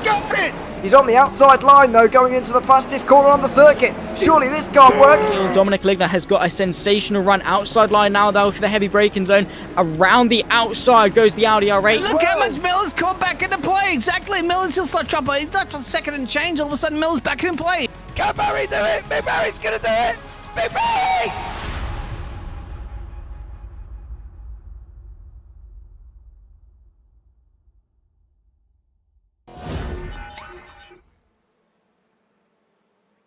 got it! He's on the outside line, though, going into the fastest corner on the circuit. Surely this can't work. Dominic Ligner has got a sensational run outside line now, though, for the heavy braking zone. Around the outside goes the Audi R8. Look how much Miller's caught back into play. Exactly. Miller's still start trouble. He's not on second and change. All of a sudden, Miller's back in play. Can Barry do it? Big Barry's going to do it. Big Barry!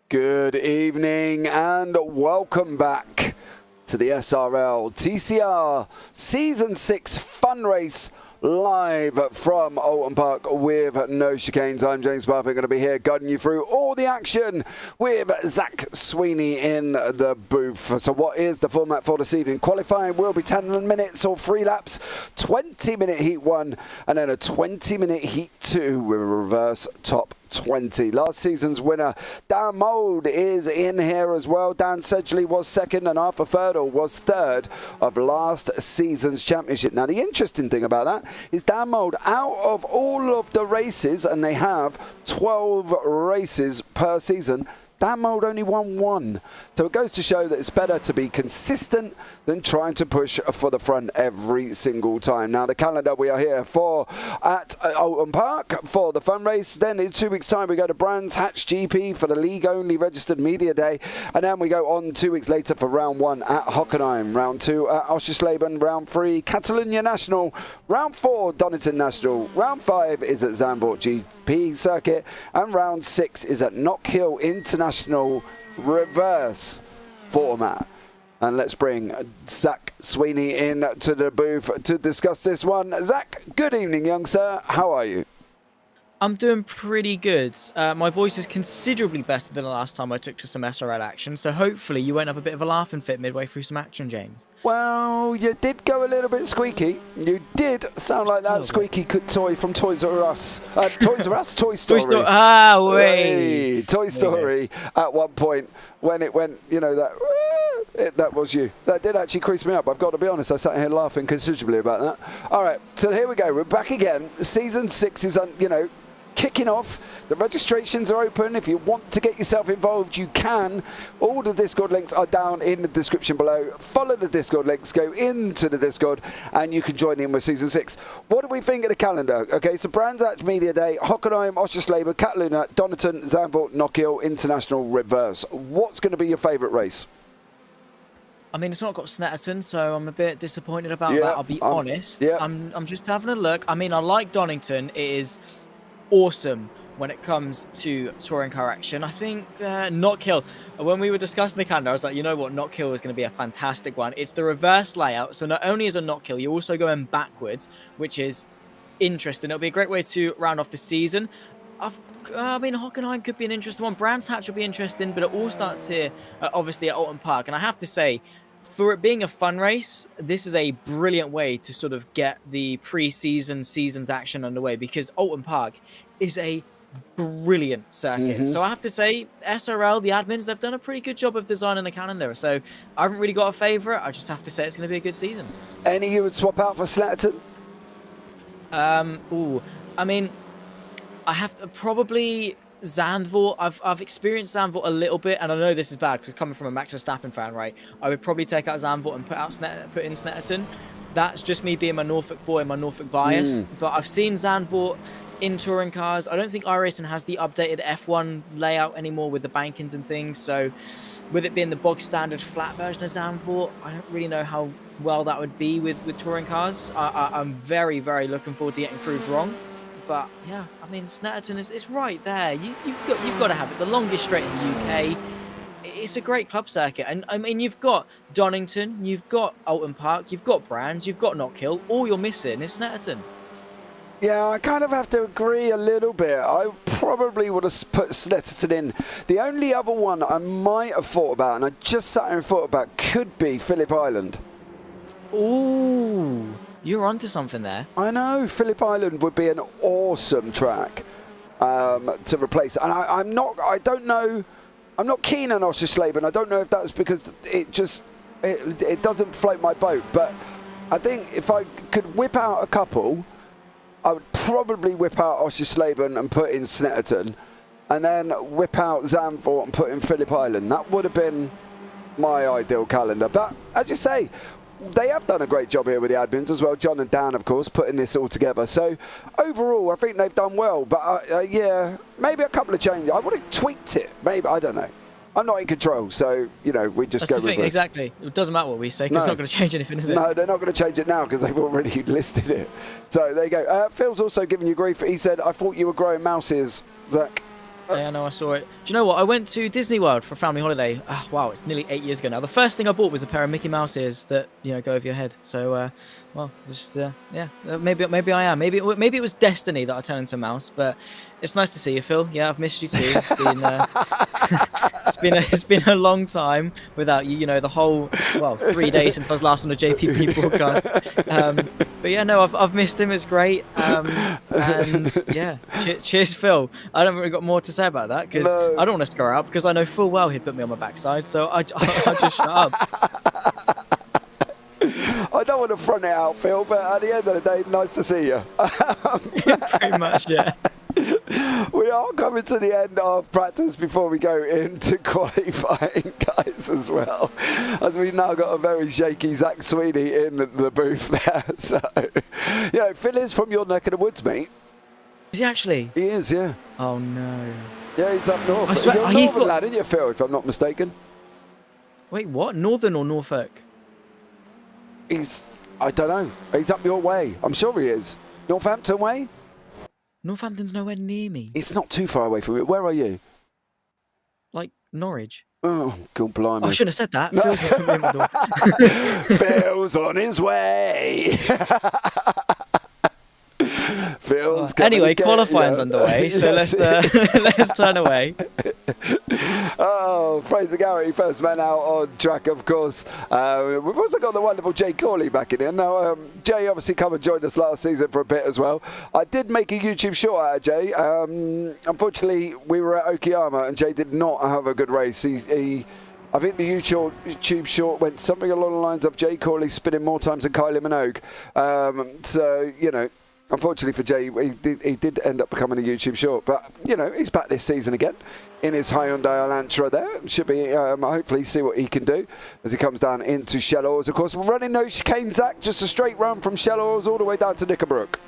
Good evening and welcome back to the SRL TCR Season 6 Fun Race live from Oulton Park with no chicanes. I'm James Parfitt, going to be here guiding you through all the action with Zach Sweeney in the booth. So what is the format for this evening? Qualifying will be 10 minutes or 3 laps, 20-minute heat 1 and then a 20-minute heat 2 with a reverse top 20. Last season's winner, Dan Mould, is in here as well. Dan Sedgley was second and Arthur Ferdle was third of last season's championship. Now, the interesting thing about that is Dan Mould, out of all of the races, and they have 12 races per season, Dan Mould only won 1. So it goes to show that it's better to be consistent than trying to push for the front every single time. Now, the calendar we are here for at Oulton Park for the fun race. Then in 2 weeks' time, we go to Brands Hatch GP for the league-only registered media day. And then we go on 2 weeks later for round 1 at Hockenheim, round 2 at Oschersleben, round 3 Catalunya National, round 4 Donington National, round 5 is at Zandvoort GP circuit, and round 6 is at Knockhill International reverse format. And let's bring Zach Sweeney in to the booth to discuss this one. Zach, good evening, young sir. How are you? I'm doing pretty good. My voice is considerably better than the last time I took to some SRL action, so hopefully you won't have a bit of a laughing fit midway through some action, James. Well, you did go a little bit squeaky. You did sound like that squeaky toy from Toys R Us. Toys R Us? Toy Story. Wait. Toy Story at one point when it went, you know, that was you. That did actually crease me up. I've got to be honest. I sat here laughing considerably about that. All right, so here we go. We're back again. Season 6 is, kicking off. The registrations are open. If you want to get yourself involved, you can. All the Discord links are down in the description below. Follow the Discord links, go into the Discord, and you can join in with Season 6. What do we think of the calendar? Okay, so Brands Hatch Media Day, Hockenheim, Oschersleben, Catalunya, Donington, Zandvoort, Knockhill, International Reverse. What's going to be your favourite race? I mean, it's not got Snetterton, so I'm a bit disappointed about that, I'll be honest. I'm just having a look. I mean, I like Donington. It is awesome when it comes to touring car action. I think Knockhill, when we were discussing the calendar, I was like, you know what, Knockhill is going to be a fantastic one. It's the reverse layout, so not only is a Knockhill, you're also going backwards, which is interesting. It'll be a great way to round off the season. I mean, Hockenheim could be an interesting one. Brands Hatch will be interesting, but it all starts here, obviously, at Oulton Park. And I have to say, for it being a fun race, this is a brilliant way to sort of get the season's action underway, because Oulton Park is a brilliant circuit. So I have to say, SRL, the admins, they've done a pretty good job of designing a calendar. So I haven't really got a favourite. I just have to say it's going to be a good season. Any you would swap out for Snetterton? I mean, I have to probably Zandvoort. I've experienced Zandvoort a little bit, and I know this is bad because coming from a Max Verstappen fan, right? I would probably take out Zandvoort and put in Snetterton. That's just me being my Norfolk boy and my Norfolk bias. But I've seen Zandvoort in touring cars. I don't think iRacing has the updated F1 layout anymore with the bankings and things. So with it being the bog standard flat version of Zandvoort, I don't really know how well that would be with touring cars. I'm very, very looking forward to getting proved wrong. But yeah, I mean, Snetterton is right there. You've got to have it. The longest straight in the UK. It's a great club circuit, and I mean, you've got Donington, you've got Oulton Park, you've got Brands, you've got Knockhill. All you're missing is Snetterton. Yeah, I kind of have to agree a little bit. I probably would have put Snetterton in. The only other one I might have thought about, and I just sat here and thought about, could be Phillip Island. Ooh. You're onto something there. I know. Phillip Island would be an awesome track to replace. And I'm not keen on Oschersleben. I don't know if that's because it doesn't float my boat. But I think if I could whip out a couple, I would probably whip out Oschersleben and put in Snetterton, and then whip out Zandvoort and put in Phillip Island. That would have been my ideal calendar. But as you say, they have done a great job here with the admins as well. John and Dan, of course, putting this all together. So overall, I think they've done well. But yeah, maybe a couple of changes. I would have tweaked it. Maybe, I don't know. I'm not in control, so you know we just That's go the thing, with it. Exactly. It doesn't matter what we say, because it's not going to change anything, is it? No, they're not going to change it now because they've already listed it. So there you go. Phil's also giving you grief. He said, "I thought you were growing mouses, Zach." Yeah, I know, I saw it. Do you know what? I went to Disney World for a family holiday. Oh, wow, it's nearly 8 years ago now. The first thing I bought was a pair of Mickey Mouse ears that, you know, go over your head. So, well, just, yeah, maybe I am. Maybe it was destiny that I turned into a mouse, but it's nice to see you, Phil. Yeah, I've missed you too. It's been, it's been a long time without you, you know, the whole, well, 3 days since I was last on a JPB broadcast. But yeah, no, I've missed him. It's great. And yeah, cheers, Phil. I don't really got more to say about that because I don't want to score out because I know full well he'd put me on my backside. So I'll just shut up. I don't want to front it out, Phil, but at the end of the day, nice to see you. Pretty much, yeah. We are coming to the end of practice before we go into qualifying, guys, as well. As we've now got a very shaky Zach Sweeney in the booth there. So, yeah, Phil is from your neck of the woods, mate. Is he actually? He is, yeah. Oh, no. Yeah, he's up north. I swear, You're a northern lad, aren't you, Phil, if I'm not mistaken? Wait, what? Northern or Norfolk? I don't know. He's up your way. I'm sure he is. Northampton way? Northampton's nowhere near me. It's not too far away from it. Where are you? Like Norwich. Oh, God blimey. I shouldn't have said that. No. Phil's Phil's on his way. Phil's anyway, qualifying's underway, so yes, let's turn away. Oh, Fraser Garrity, first man out on track, of course. We've also got the wonderful Jay Corley back in here. Now, Jay obviously come and joined us last season for a bit as well. I did make a YouTube short out of Jay. Unfortunately, we were at Okayama and Jay did not have a good race. I think the YouTube short went something along the lines of Jay Corley spinning more times than Kylie Minogue. So, you know, unfortunately for Jay, he did end up becoming a YouTube short. But, you know, he's back this season again in his Hyundai Elantra there. Should be, hopefully, see what he can do as he comes down into Shell Oils. Of course, running no chicane, Zach, just a straight run from Shell Oils all the way down to Knickerbrook.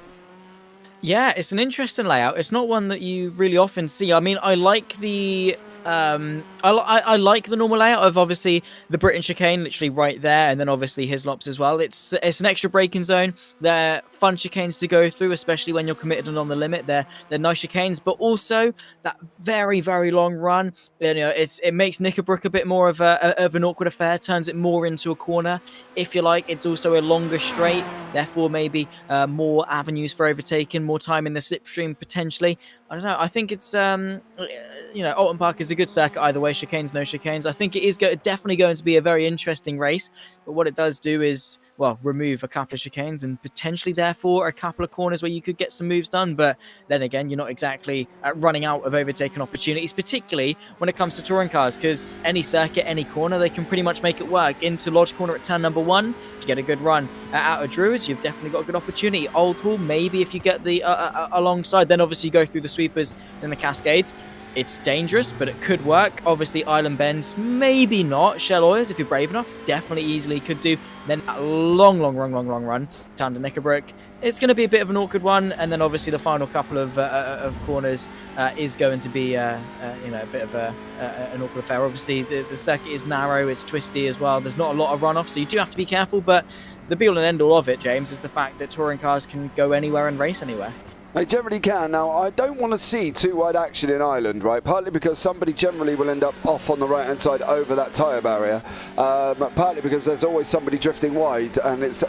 Yeah, it's an interesting layout. It's not one that you really often see. I mean, I like the... I like the normal layout of obviously the Britain chicane literally right there, and then obviously Hislops as well. It's an extra braking zone. They're fun chicanes to go through, especially when you're committed and on the limit. They're nice chicanes, but also that very, very long run. You know, it makes Knickerbrook a bit more of an awkward affair, turns it more into a corner, if you like. It's also a longer straight, therefore maybe more avenues for overtaking, more time in the slipstream potentially. I don't know. I think it's, you know, Oulton Park is a good circuit either way, chicanes, no chicanes. I think it is definitely going to be a very interesting race. But what it does do is, well, remove a couple of chicanes and potentially, therefore, a couple of corners where you could get some moves done. But then again, you're not exactly running out of overtaking opportunities, particularly when it comes to touring cars, because any circuit, any corner, they can pretty much make it work. Into Lodge Corner at turn number 1, if you get a good run out of Druids, you've definitely got a good opportunity. Old Hall, maybe if you get the alongside, then obviously you go through the sweepers and the Cascades. It's dangerous, but it could work. Obviously, Island Bend, maybe not. Shell Oils, if you're brave enough, definitely easily could do. Then that long run down to Knickerbrook. It's going to be a bit of an awkward one, and then obviously the final couple of corners is going to be, you know, a bit of an awkward affair. Obviously, the circuit is narrow, it's twisty as well. There's not a lot of runoff, so you do have to be careful. But the be-all and end-all of it, James, is the fact that touring cars can go anywhere and race anywhere. They generally can. Now, I don't want to see too wide action in Ireland, right? Partly because somebody generally will end up off on the right-hand side over that tyre barrier. Partly because there's always somebody drifting wide, and it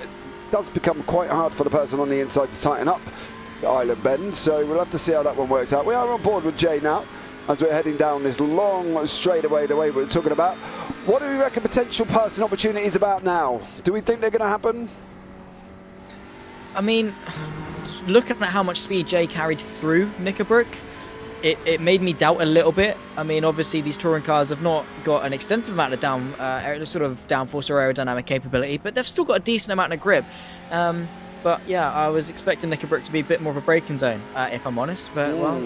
does become quite hard for the person on the inside to tighten up the Island Bend. So we'll have to see how that one works out. We are on board with Jay now as we're heading down this long straightaway the way we're talking about. What do we reckon potential passing opportunities about now? Do we think they're going to happen? I mean, looking at how much speed Jay carried through Knickerbrook, it made me doubt a little bit. I mean, obviously these touring cars have not got an extensive amount of downforce or aerodynamic capability, but they've still got a decent amount of grip. But yeah, I was expecting Knickebrook to be a bit more of a braking zone, if I'm honest. But well,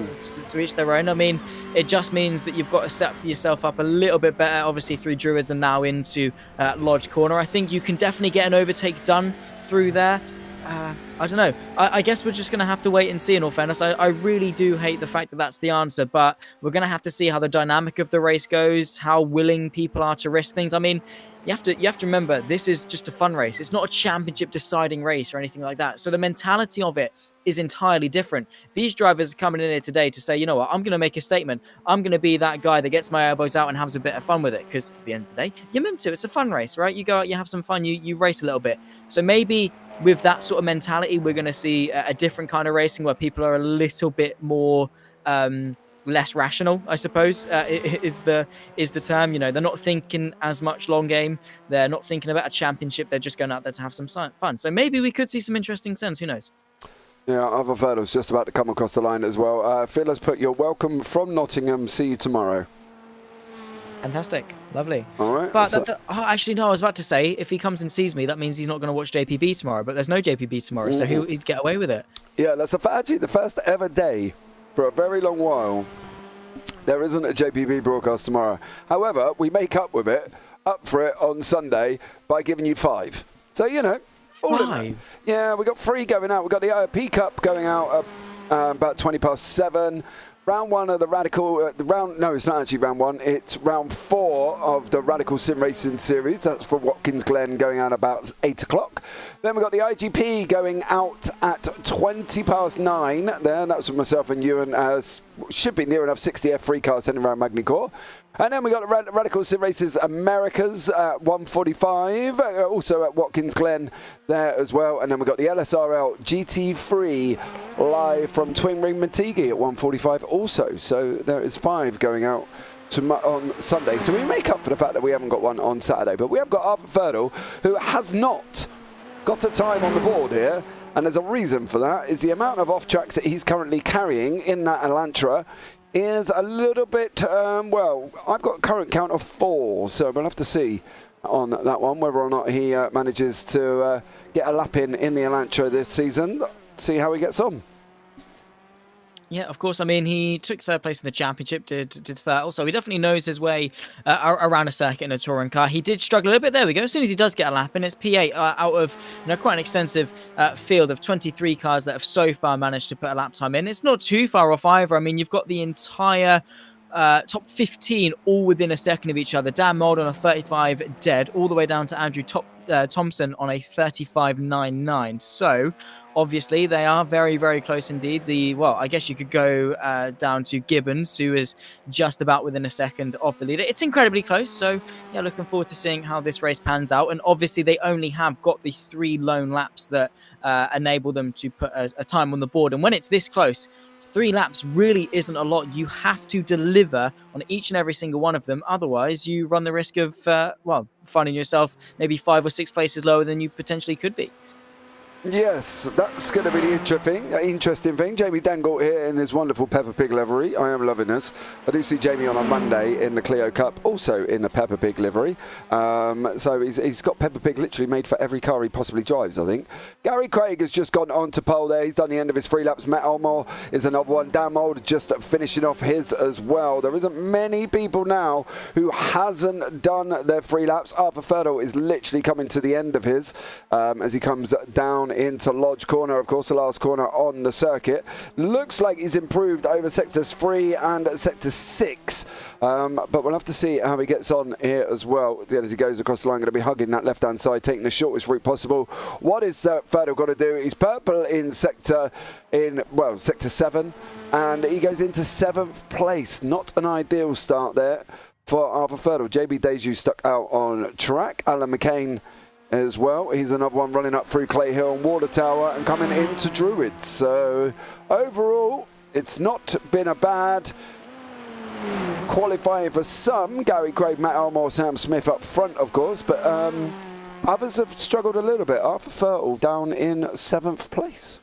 to each their own. I mean, it just means that you've got to set yourself up a little bit better, obviously through Druids and now into Lodge Corner. I think you can definitely get an overtake done through there. I don't know. I guess we're just going to have to wait and see, in all fairness. I really do hate the fact that that's the answer, but we're going to have to see how the dynamic of the race goes, how willing people are to risk things. I mean, you have to remember, this is just a fun race. It's not a championship deciding race or anything like that. So the mentality of it is entirely different. These drivers are coming in here today to say, you know what, I'm going to make a statement. I'm going to be that guy that gets my elbows out and has a bit of fun with it. Because at the end of the day, you're meant to. It's a fun race, right? You go out, you have some fun, you race a little bit. So maybe with that sort of mentality, we're going to see a different kind of racing where people are a little bit more less rational, I suppose, is the term. You know, they're not thinking as much long game. They're not thinking about a championship. They're just going out there to have some fun. So maybe we could see some interesting scenes. Who knows? Yeah, Arthur Ferdel's just about to come across the line as well. Phil has put, you're welcome from Nottingham. See you tomorrow. Fantastic. Lovely. All right. But actually, no, I was about to say, if he comes and sees me, that means he's not going to watch JPB tomorrow, but there's no JPB tomorrow, so he'd get away with it. Yeah, that's actually the first ever day for a very long while. There isn't a JPB broadcast tomorrow. However, we make up for it on Sunday by giving you 5. So, you know. 5? Yeah, we got 3 going out. We got the IOP Cup going out about 7:20. Round 1 of the Radical, no, it's not actually round 1, it's round 4 of the Radical Sim Racing Series. That's for Watkins Glen, going out about 8 o'clock. Then we've got the IGP going out at 9:20 there. That's with myself and you, and should be near enough 60 F3 cars heading around Magny-Cours. And then we got the Radical Sim Races Americas at 1:45, also at Watkins Glen there as well. And then we got the LSRL GT3 live from Twin Ring Montigny at 1:45 also. So there is 5 going out on Sunday. So we make up for the fact that we haven't got one on Saturday. But we have got Arthur Ferdel, who has not got a time on the board here. And there's a reason for that, is the amount of off-tracks that he's currently carrying in that Elantra is a little bit, well, I've got a current count of 4, so we'll have to see on that one whether or not he manages to get a lap in the Elantra this season. See how he gets on. Yeah, of course. I mean, he took 3rd place in the championship, did 3rd. Also, he definitely knows his way around a circuit in a touring car. He did struggle a little bit. There we go. As soon as he does get a lap in, it's P8 out of quite an extensive field of 23 cars that have so far managed to put a lap time in. It's not too far off either. I mean, you've got the entire top 15 all within a second of each other. Dan Mould on a 35 dead, all the way down to Andrew Thompson on a 35.99. So obviously they are very, very close indeed. Well, I guess you could go down to Gibbons, who is just about within a second of the leader. It's incredibly close. So yeah, looking forward to seeing how this race pans out. And obviously they only have got the 3 lone laps that enable them to put a time on the board. And when it's this close, 3 laps really isn't a lot. You have to deliver on each and every single one of them. Otherwise, you run the risk of, finding yourself maybe 5 or 6 places lower than you potentially could be. Yes, that's going to be the interesting thing. Jamie Dangle here in his wonderful Peppa Pig livery. I am loving this. I do see Jamie on a Monday in the Clio Cup, also in the Peppa Pig livery. So he's got Peppa Pig literally made for every car he possibly drives, I think. Gary Craig has just gone on to pole there. He's done the end of his 3 laps. Matt Elmore is another one. Dan Mould just finishing off his as well. There isn't many people now who hasn't done their 3 laps. Arthur Ferdel is literally coming to the end of his as he comes down into Lodge Corner, of course, the last corner on the circuit. Looks like he's improved over sectors 3 and sector 6, but we'll have to see how he gets on here as well. As he goes across the line, going to be hugging that left-hand side, taking the shortest route possible. What is Ferdel got to do? He's purple in sector 7, and he goes into 7th place. Not an ideal start there for Arthur Ferdel. JB Deju stuck out on track. Alan McCain as well. He's another one running up through Clay Hill and Water Tower and coming into Druids. So overall, it's not been a bad qualifying for some. Gary Craig, Matt Elmore, Sam Smith up front, of course, but others have struggled a little bit. Arthur Fertile down in 7th place.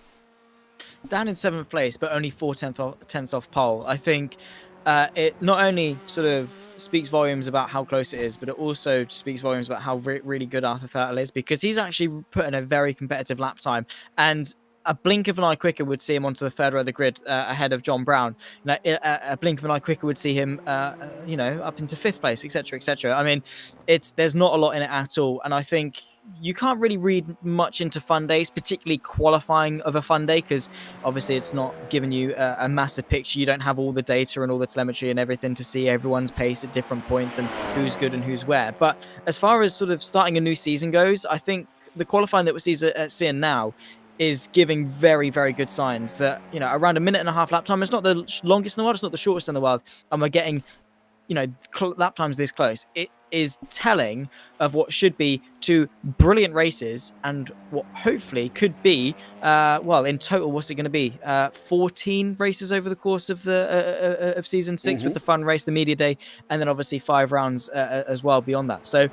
Down in 7th place, but only 4 tenths off pole. I think it not only sort of speaks volumes about how close it is, but it also speaks volumes about how really good Arthur Fertile is, because he's actually put in a very competitive lap time, and a blink of an eye quicker would see him onto the third row of the grid ahead of John Brown. A blink of an eye quicker would see him, up into 5th place, etc., etc. I mean, there's not a lot in it at all, and I think you can't really read much into fun days, particularly qualifying of a fun day, because obviously it's not giving you a massive picture. You don't have all the data and all the telemetry and everything to see everyone's pace at different points and who's good and who's where. But as far as sort of starting a new season goes, I think the qualifying that we're seeing now is giving very, very good signs that, around 1.5 minute lap time, it's not the longest in the world, it's not the shortest in the world, and we're getting lap times this close. It is telling of what should be 2 brilliant races, and what hopefully could be in total, what's it going to be, 14 races over the course of the of season 6, with the fun race, the media day, and then obviously 5 rounds as well beyond that. So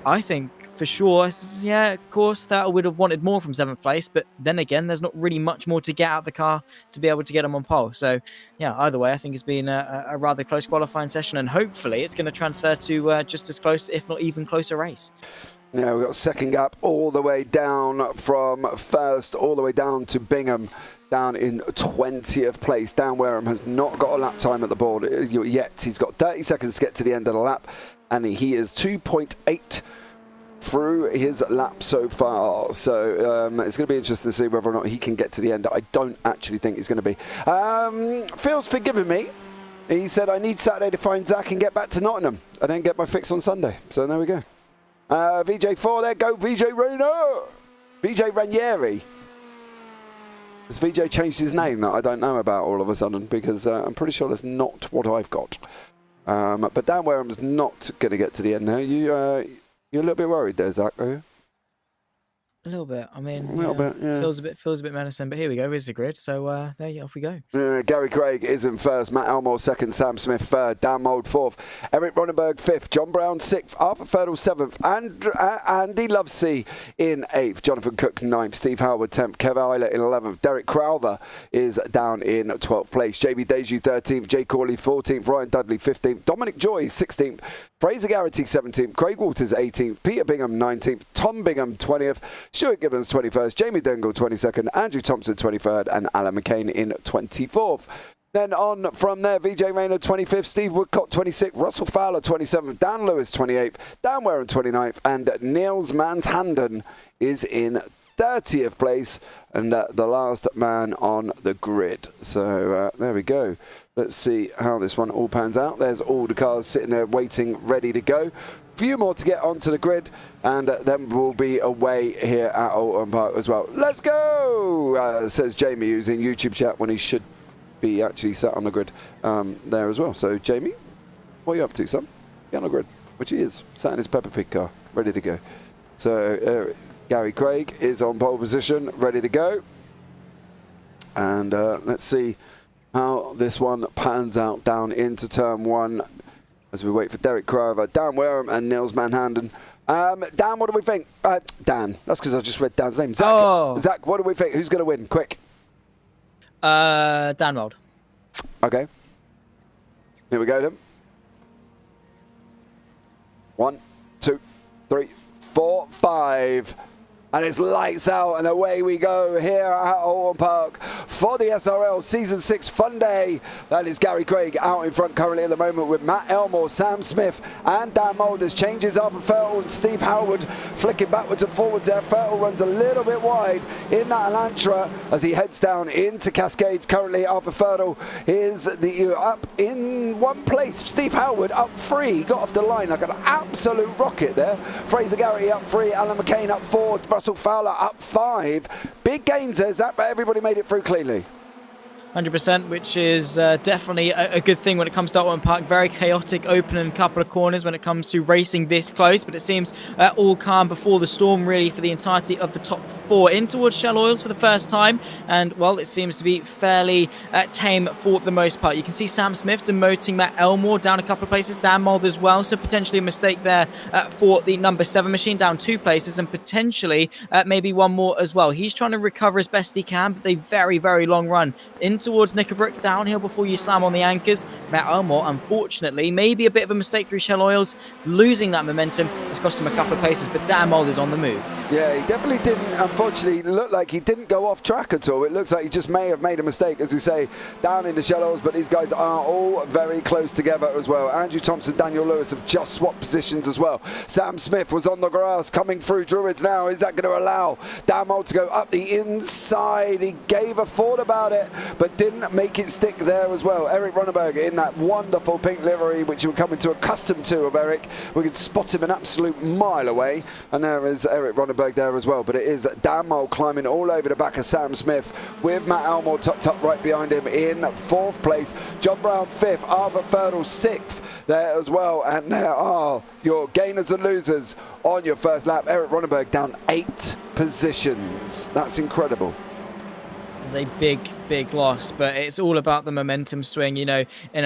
I think for sure, yeah, of course, that I would have wanted more from 7th place, but then again, there's not really much more to get out of the car to be able to get them on pole. So, yeah, either way, I think it's been a rather close qualifying session, and hopefully it's going to transfer to just as close, if not even closer race. Yeah, we've got second gap all the way down from first, all the way down to Bingham, down in 20th place. Dan Wareham has not got a lap time at the board yet. He's got 30 seconds to get to the end of the lap, and he is 2.8 through his lap so far. So it's going to be interesting to see whether or not he can get to the end. I don't actually think he's going to be. Phil's forgiven me. He said, I need Saturday to find Zach and get back to Nottingham. I didn't get my fix on Sunday. So there we go. VJ4, there go VJ Rayner. VJ Ranieri. Has VJ changed his name that I don't know about all of a sudden? Because I'm pretty sure that's not what I've got. But Dan Wareham's not going to get to the end now. You're a little bit worried there, Zach, are you? A little bit. I mean, a little bit, yeah. Feels a bit menacing, but here we go. Here's the grid. So off we go. Gary Craig is in first. Matt Elmore second. Sam Smith third. Dan Mould fourth. Eric Ronenberg fifth. John Brown sixth. Arthur Fertile seventh. And Andy Lovesey in eighth. Jonathan Cook ninth. Steve Howard 10th. Kev Eilert in 11th. Derek Crowther is down in 12th place. JB Deju 13th. Jay Corley 14th. Ryan Dudley 15th. Dominic Joy 16th. Fraser Garrity 17th. Craig Walters 18th. Peter Bingham 19th. Tom Bingham 20th. Stuart Gibbons 21st, Jamie Dingle 22nd, Andrew Thompson 23rd, and Alan McCain in 24th. Then on from there, VJ Rayner 25th, Steve Woodcock 26th, Russell Fowler 27th, Dan Lewis 28th, Dan Wareham 29th, and Niels Manshanden is in 30th place, and the last man on the grid. So there we go. Let's see how this one all pans out. There's all the cars sitting there waiting, ready to go. Few more to get onto the grid, and then we'll be away here at Oulton Park as well. Let's go, says Jamie, who's in YouTube chat when he should be actually sat on the grid there as well. So Jamie, what are you up to, son? Get on the grid, which he is, sat in his Peppa Pig car, ready to go. So Gary Craig is on pole position, ready to go. And let's see how this one pans out down into turn one, as we wait for Derek Crowther, Dan Wareham, and Niels Manhanden. Dan, what do we think? Dan, that's because I just read Dan's name. Zach, what do we think? Who's going to win? Quick. Dan Mould. Okay. Here we go then. 1, 2, 3, 4, 5. And it's lights out, and away we go here at Oulton Park for the SRL Season 6 Fun Day. That is Gary Craig out in front currently at the moment with Matt Elmore, Sam Smith, and Dan Mould. There's changes Arthur Fertile and Steve Howard flicking backwards and forwards there. Fertile runs a little bit wide in that Elantra as he heads down into Cascades. Currently, Arthur Fertile is up in one place. Steve Howard up 3, got off the line like an absolute rocket there. Fraser Garrity up 3, Alan McCain up 4, Russell Fowler up 5. Big gains there, Zach, but everybody made it through cleanly. 100%, which is definitely a good thing when it comes to Oulton Park. Very chaotic opening couple of corners when it comes to racing this close, but it seems all calm before the storm really for the entirety of the top 4 in towards Shell Oils for the first time, and well, it seems to be fairly tame for the most part. You can see Sam Smith demoting Matt Elmore down a couple of places, Dan Mold as well, so potentially a mistake there for the number 7 machine, down 2 places, and potentially maybe one more as well. He's trying to recover as best he can, but a very, very long run in towards Knickerbrook, downhill before you slam on the anchors. Matt Elmore, unfortunately, maybe a bit of a mistake through Shell Oils, losing that momentum has cost him a couple of places, but Dan Mold is on the move. Yeah, he definitely didn't, unfortunately, look like he didn't go off track at all. It looks like he just may have made a mistake, as we say, down in the Shell Oils, but these guys are all very close together as well. Andrew Thompson, Daniel Lewis have just swapped positions as well. Sam Smith was on the grass, coming through Druids now. Is that going to allow Dan Mold to go up the inside? He gave a thought about it, but didn't make it stick there as well. Eric Ronneberg in that wonderful pink livery, which we're coming to accustomed to of Eric. We can spot him an absolute mile away, and there is Eric Ronneberg there as well. But it is Dan Mold climbing all over the back of Sam Smith, with Matt Elmore tucked up right behind him in 4th place. John Brown 5th, Arthur Ferdle 6th there as well. And there are your gainers and losers on your first lap. Eric Ronneberg down 8 positions. That's incredible. It's a big loss, but it's all about the momentum swing. You know, in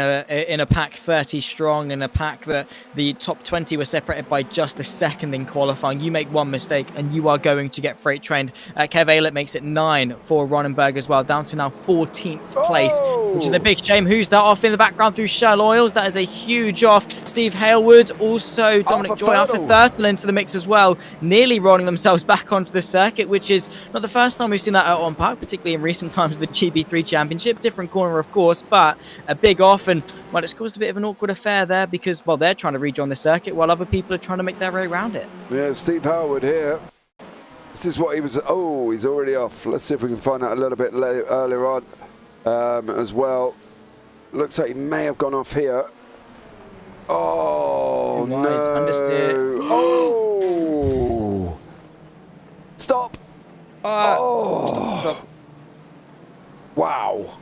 a pack 30 strong, in a pack that the top 20 were separated by just a second in qualifying, you make one mistake and you are going to get freight trained. Kev Aylett makes it 9 for Ronneberg as well, down to now 14th place, which is a big shame. Who's that off in the background through Shell Oils? That is a huge off. Steve Hailwood, also Dominic Joy, Arthur Thurtle into the mix as well, nearly rolling themselves back onto the circuit, which is not the first time we've seen that out on park, particularly in recent times of the GB3 Championship. Different corner, of course, but a big off, and well, it's caused a bit of an awkward affair there because, well, they're trying to rejoin the circuit while other people are trying to make their way around it. Yeah, Steve Howard here. This is what he was. Oh, he's already off. Let's see if we can find out a little bit earlier on as well. Looks like he may have gone off here. Oh, no. Oh. Stop. Stop. Wow.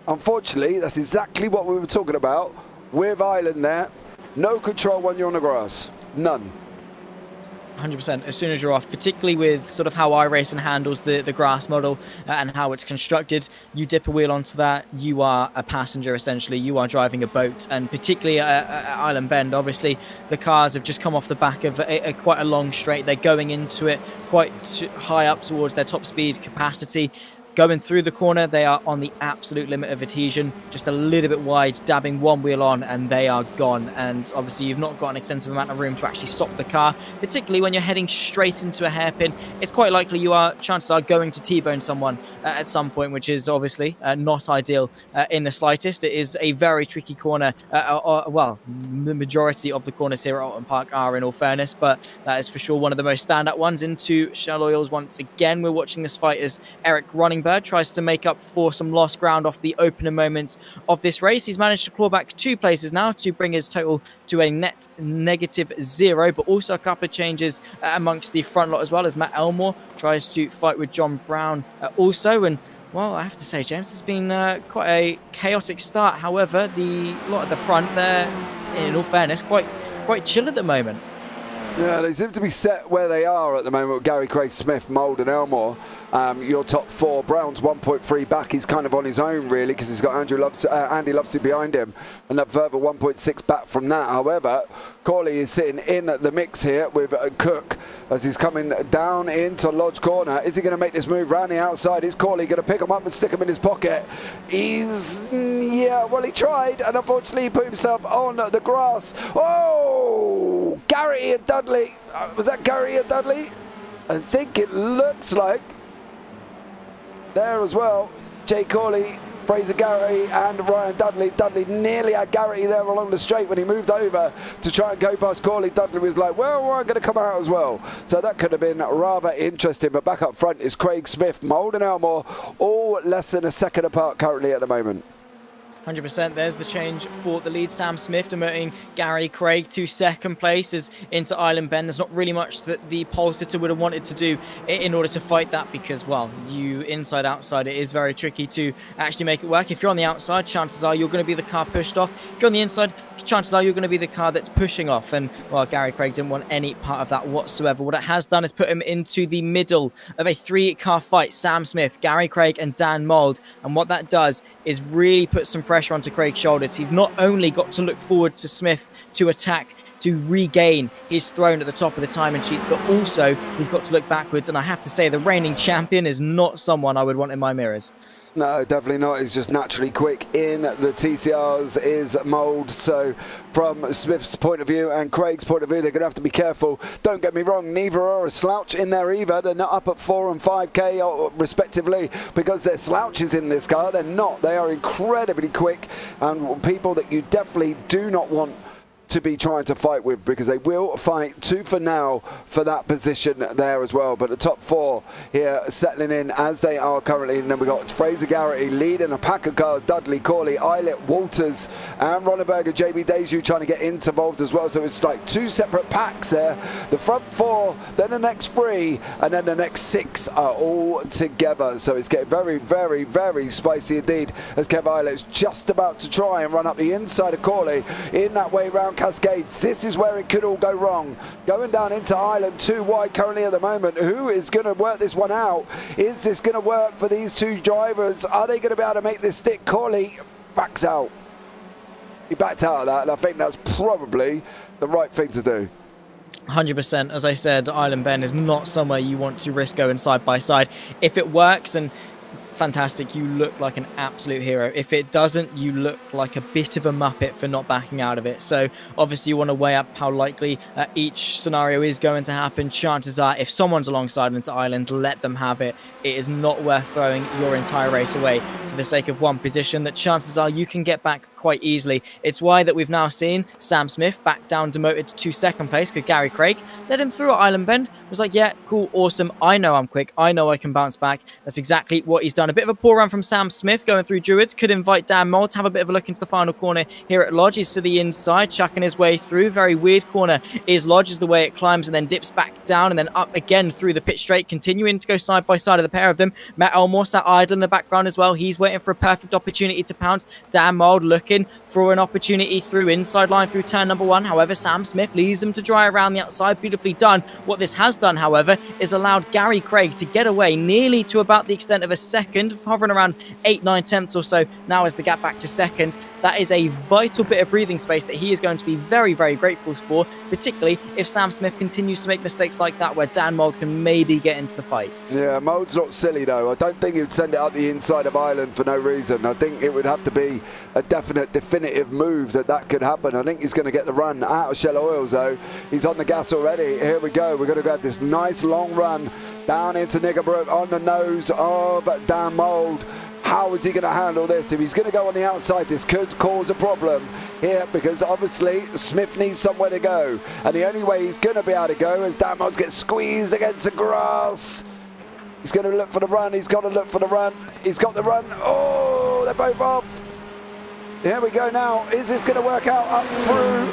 Unfortunately, that's exactly what we were talking about with Ireland there. No control when you're on the grass. None. 100%. As soon as you're off, particularly with sort of how iRacing handles the grass model and how it's constructed, you dip a wheel onto that, you are a passenger essentially. You are driving a boat, and particularly at Island Bend, obviously the cars have just come off the back of quite a long straight. They're going into it quite high up towards their top speed capacity. Going through the corner, they are on the absolute limit of adhesion, just a little bit wide, dabbing one wheel on, and they are gone. And obviously, you've not got an extensive amount of room to actually stop the car, particularly when you're heading straight into a hairpin. It's quite likely chances are going to T-bone someone at some point, which is obviously not ideal in the slightest. It is a very tricky corner. Well, the majority of the corners here at Oulton Park are, in all fairness, but that is for sure one of the most standout ones into Shell Oils. Once again, we're watching this fight as Eric Ronneberg tries to make up for some lost ground off the opening moments of this race. He's managed to claw back 2 places now to bring his total to a net -0, but also a couple of changes amongst the front lot as well, as Matt Elmore tries to fight with John Brown also. And well, I have to say, James, it's been quite a chaotic start. However, the lot at the front, they're, in all fairness, quite chill at the moment. Yeah, they seem to be set where they are at the moment with Gary, Craig, Smith, Mould and Elmore. Your top 4. Brown's 1.3 back. He's kind of on his own, really, because he's got Andy Lovesey behind him, and that further 1.6 back from that. However, Corley is sitting in the mix here with Cook as he's coming down into Lodge Corner. Is he going to make this move round the outside? Is Corley going to pick him up and stick him in his pocket? Yeah, well, he tried, and unfortunately he put himself on the grass. Oh, Gary and Dudley. Was that Gary and Dudley? I think it looks like there as well. Jay Corley, Fraser Gary and Ryan Dudley. Dudley nearly had Gary there along the straight when he moved over to try and go past Corley. Dudley was like, well, I'm going to come out as well. So that could have been rather interesting. But back up front is Craig Smith, Mould and Elmore, all less than a second apart currently at the moment. 100%. There's the change for the lead. Sam Smith demoting Gary Craig to second place is into Island Bend. There's not really much that the pole sitter would have wanted to do in order to fight that because, well, you inside, outside, it is very tricky to actually make it work. If you're on the outside, chances are you're going to be the car pushed off. If you're on the inside, chances are you're going to be the car that's pushing off. And, well, Gary Craig didn't want any part of that whatsoever. What it has done is put him into the middle of a 3-car fight. Sam Smith, Gary Craig, and Dan Mould. And what that does is really put some pressure onto Craig's shoulders. He's not only got to look forward to Smith to attack, to regain his throne at the top of the timing sheets, but also he's got to look backwards. And I have to say, the reigning champion is not someone I would want in my mirrors. No, definitely not. He's just naturally quick in the TCRs is Mould. So from Smith's point of view and Craig's point of view, they're going to have to be careful. Don't get me wrong, neither are a slouch in there either. They're not up at 4 and 5k respectively because they're slouches in this car. They're not. They are incredibly quick and people that you definitely do not want to be trying to fight with because they will fight tooth and nail for that position there as well. But the top 4 here settling in as they are currently, and then we've got Fraser Garrity leading a pack of cars, Dudley, Corley, Eilert, Walters and Ronneberger, JB Deju trying to get involved as well. So it's like 2 separate packs there. The front 4, then the next 3 and then the next 6 are all together. So it's getting very, very, very spicy indeed as Kev Eilert's just about to try and run up the inside of Corley in that way round Cascades. This is where it could all go wrong. Going down into Ireland, 2 wide currently at the moment. Who is going to work this one out? Is this going to work for these 2 drivers? Are they going to be able to make this stick? Corley backs out. He backed out of that, and I think that's probably the right thing to do. 100%. As I said, Island Bend is not somewhere you want to risk going side by side. If it works, and fantastic, you look like an absolute hero. If it doesn't, you look like a bit of a muppet for not backing out of it. So obviously you want to weigh up how likely each scenario is going to happen. Chances are if someone's alongside into Ireland, let them have it. It is not worth throwing your entire race away for the sake of one position that chances are you can get back quite easily. It's why that we've now seen Sam Smith back down demoted to second place because Gary Craig led him through at Island Bend. Was like, yeah, cool, awesome. I know I'm quick. I know I can bounce back. That's exactly what he's done. A bit of a poor run from Sam Smith going through Druids. Could invite Dan Mould to have a bit of a look into the final corner here at Lodge. He's to the inside, chucking his way through. Very weird corner is Lodge, is the way it climbs and then dips back down and then up again through the pit straight, continuing to go side by side of the pair of them. Matt Elmore sat idle in the background as well. He's waiting for a perfect opportunity to pounce. Dan Mould looking for an opportunity through inside line through turn number 1. However, Sam Smith leaves him to dry around the outside. Beautifully done. What this has done, however, is allowed Gary Craig to get away nearly to about the extent of a second, hovering around 8-9 tenths or so now as the gap back to second. That is a vital bit of breathing space that he is going to be very, very grateful for, particularly if Sam Smith continues to make mistakes like that where Dan Mould can maybe get into the fight. Yeah, Mould's not silly though. I don't think he would send it up the inside of Ireland for no reason. I think it would have to be a definitive move that could happen. I think he's going to get the run out of Shell Oils though. He's on the gas already. Here we go. We're going to have this nice long run down into Niggerbrook on the nose of Dan Mould. How is he going to handle this? If he's going to go on the outside, this could cause a problem here because obviously Smith needs somewhere to go. And the only way he's going to be able to go is Dan Mould gets squeezed against the grass. He's going to look for the run. He's got to look for the run. He's got the run. Oh, they're both off. Here we go now. Is this going to work out up through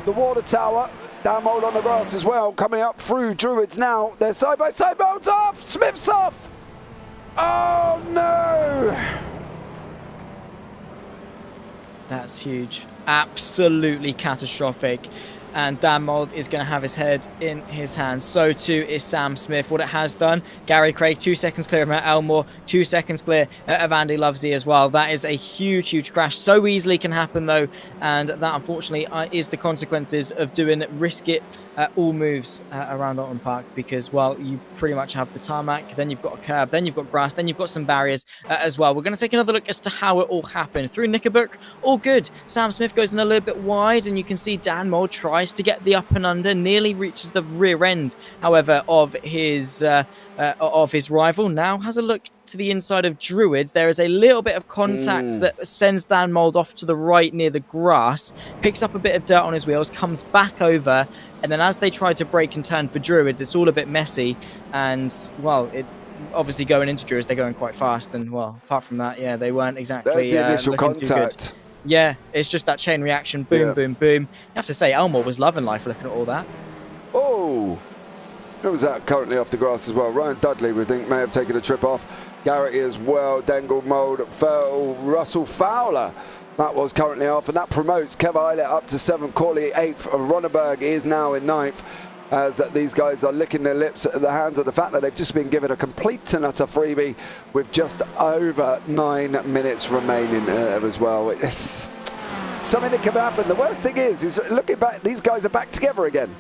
the water tower? Dan Mould on the grass as well, coming up through Druids now. They're side by side. Mould's off. Smith's off. Oh no! That's huge. Absolutely catastrophic. And Dan Mould is going to have his head in his hands. So too is Sam Smith. What it has done, Gary Craig 2 seconds clear of Matt Elmore, 2 seconds clear of Andy Lovesey as well. That is a huge, huge crash. So easily can happen though. And that unfortunately is the consequences of doing risk it all moves around Oulton Park because, well, you pretty much have the tarmac, then you've got a curb, then you've got grass, then you've got some barriers as well. We're going to take another look as to how it all happened. Through Knickerbook, all good. Sam Smith goes in a little bit wide and you can see Dan Mould tries to get the up and under, nearly reaches the rear end, however, of his rival. Now has a look to the inside of Druids. There is a little bit of contact that sends Dan Mould off to the right near the grass, picks up a bit of dirt on his wheels, comes back over, and then as they try to brake and turn for Druids, it's all a bit messy, and well, obviously going into Druids, they're going quite fast, and well, apart from that, yeah, they weren't exactly There's the initial looking too good. contact. Yeah, it's just that chain reaction, boom, boom, boom. You have to say, Elmore was loving life looking at all that. Oh, who was that currently off the grass as well? Ryan Dudley, we think, may have taken a trip off. Garrity as well, Dangle, Mould, Fertile, Russell Fowler. That was currently off, and that promotes Kev Eilert up to 7th, Corley 8th. Ronneberg is now in 9th, as these guys are licking their lips at the hands of the fact that they've just been given a complete and utter freebie with just over 9 minutes remaining as well. It's something that can happen. The worst thing is looking back, these guys are back together again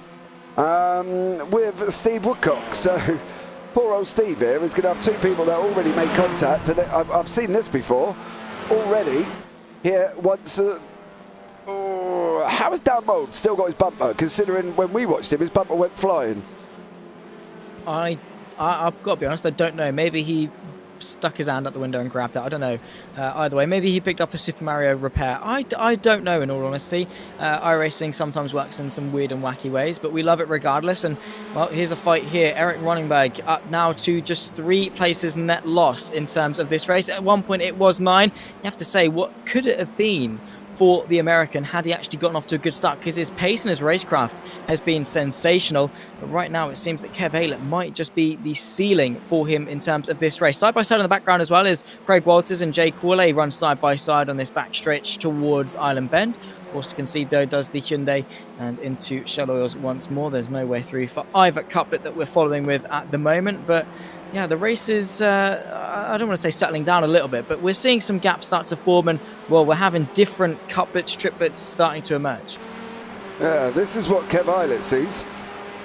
with Steve Woodcock. So poor old Steve here is going to have 2 people that already made contact, and I've seen this before already. Here, once, how has Dan Mould still got his bumper, considering when we watched him, his bumper went flying? I've got to be honest, I don't know. Maybe he stuck his hand out the window and grabbed it. I don't know. Either way, maybe he picked up a Super Mario repair. I don't know, in all honesty. iRacing sometimes works in some weird and wacky ways, but we love it regardless. And, well, here's a fight here. Eric Ronneberg up now to just 3 places net loss in terms of this race. At one point, it was 9. You have to say, what could it have been for the American had he actually gotten off to a good start, because his pace and his racecraft has been sensational. But right now it seems that Kev Eilert might just be the ceiling for him in terms of this race. Side by side in the background as well is Craig Walters and Jay Corley run side by side on this back stretch towards Island Bend. Of course, to concede though does the Hyundai, and into Shell Oils once more. There's no way through for either couplet that we're following with at the moment. But yeah, the race is, I don't want to say settling down a little bit, but we're seeing some gaps start to form, and well, we're having different couplets, triplets starting to emerge. Yeah, this is what Kev Eilert sees.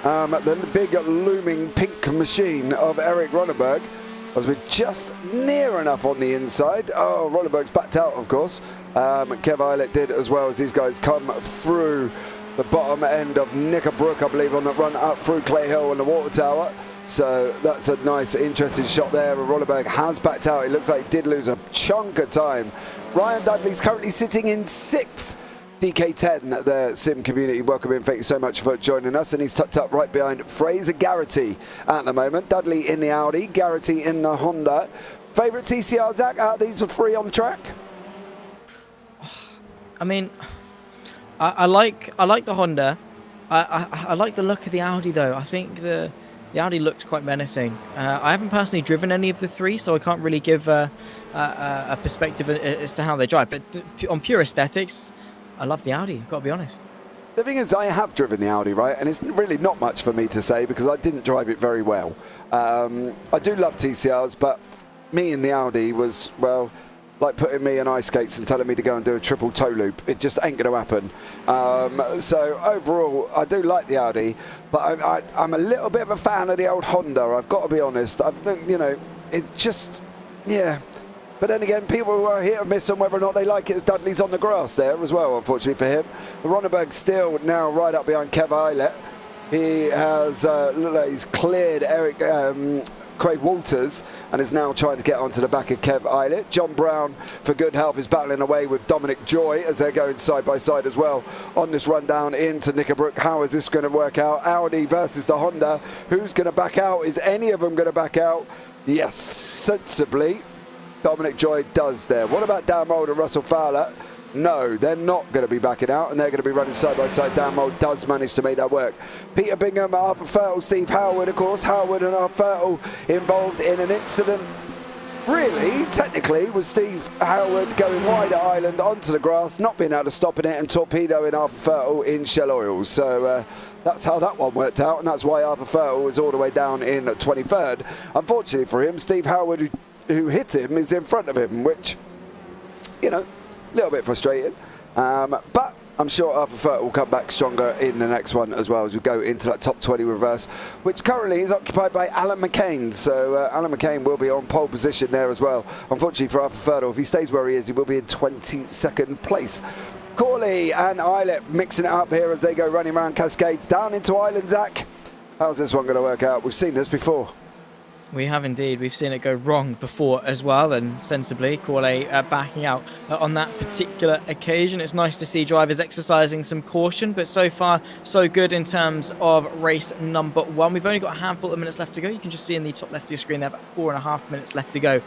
The big looming pink machine of Eric Ronneberg, as we're just near enough on the inside. Oh, Ronneberg's backed out, of course. Kev Eilert did as well, as these guys come through the bottom end of Knickerbrook, I believe, on the run up through Clay Hill and the Water Tower. So that's a nice, interesting shot there. Ronneberg has backed out. It looks like he did lose a chunk of time. Ryan Dudley's currently sitting in 6th. DK10, the sim community, welcome in. Thank you so much for joining us. And he's tucked up right behind Fraser Garrity at the moment. Dudley in the Audi, Garrity in the Honda. Favourite TCR, Zach, out of these 3 on track? I mean, I like the Honda. I like the look of the Audi though. I think the Audi looked quite menacing. I haven't personally driven any of the 3, so I can't really give a perspective as to how they drive. But on pure aesthetics, I love the Audi, I've got to be honest. The thing is, I have driven the Audi, right? And it's really not much for me to say because I didn't drive it very well. I do love TCRs, but me in the Audi was, well, like putting me in ice skates and telling me to go and do a triple toe loop. It just ain't going to happen. So overall, I do like the Audi, but I'm a little bit of a fan of the old Honda, I've got to be honest. I think, you know, it just, yeah. But then again, people are hit or miss on whether or not they like it, as Dudley's on the grass there as well, unfortunately for him. Ronneberg still now right up behind Kev Eilert. He has, look like he's cleared Craig Walters and is now trying to get onto the back of Kev Eilert. John Brown, for good health, is battling away with Dominic Joy as they're going side by side as well on this run down into Knickerbrook. How is this going to work out? Audi versus the Honda. Who's going to back out? Is any of them going to back out? Yes, sensibly. Dominic Joy does there. What about Dan Mould and Russell Fowler? No, they're not going to be backing out, and they're going to be running side by side. Dan Mould does manage to make that work. Peter Bingham, Arthur Fertile, Steve Howard, of course. Howard and Arthur Fertile involved in an incident. Really, technically, was Steve Howard going wide at Island onto the grass, not being able to stop in it, and torpedoing Arthur Fertile in Shell Oils. So that's how that one worked out, and that's why Arthur Fertile was all the way down in 23rd. Unfortunately for him, Steve Howard, who hit him, is in front of him, which, you know, a little bit frustrating. But I'm sure Arthur Fertile will come back stronger in the next one as well, as we go into that top 20 reverse, which currently is occupied by Alan McCain. So Alan McCain will be on pole position there as well. Unfortunately for Arthur Fertile, if he stays where he is, he will be in 22nd place. Corley and Eilert mixing it up here as they go running around Cascades down into Island. Zach, how's this one going to work out? We've seen this before. We have indeed. We've seen it go wrong before as well, and sensibly Corley backing out on that particular occasion. It's nice to see drivers exercising some caution, but so far so good in terms of race number 1. We've only got a handful of minutes left to go. You can just see in the top left of your screen there about 4.5 minutes left to go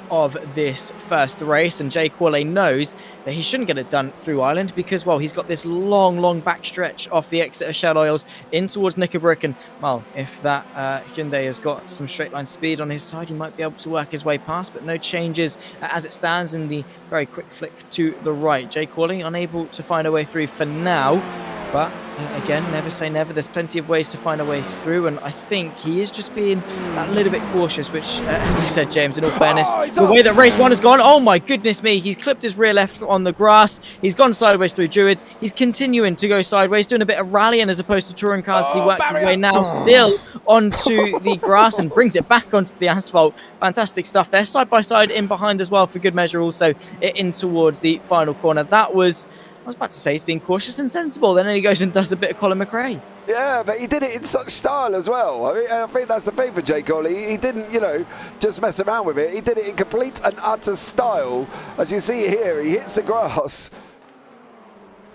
of this first race, and Jay Corley knows that he shouldn't get it done through Ireland because, well, he's got this long back stretch off the exit of Shell Oils in towards Knickerbrook, and, well, if that Hyundai has got some straight line speed on his side, he might be able to work his way past, but no changes as it stands in the very quick flick to the right. Jay Corley unable to find a way through for now, but again, never say never. There's plenty of ways to find a way through, and I think he is just being a little bit cautious, which, as I said, James, in all fairness, the way that race 1 has gone, oh my goodness me, he's clipped his rear left on the grass, he's gone sideways through Druids, he's continuing to go sideways, doing a bit of rallying as opposed to touring cars as he works his way now still onto the grass and brings it back onto the asphalt. Fantastic stuff there, side by side in behind as well for good measure, also in towards the final corner. That was, I was about to say he's being cautious and sensible, then he goes and does a bit of Colin McRae. Yeah, but he did it in such style as well. I mean, I think that's the thing for Jay Corley. He didn't, just mess around with it. He did it in complete and utter style. As you see here, he hits the grass.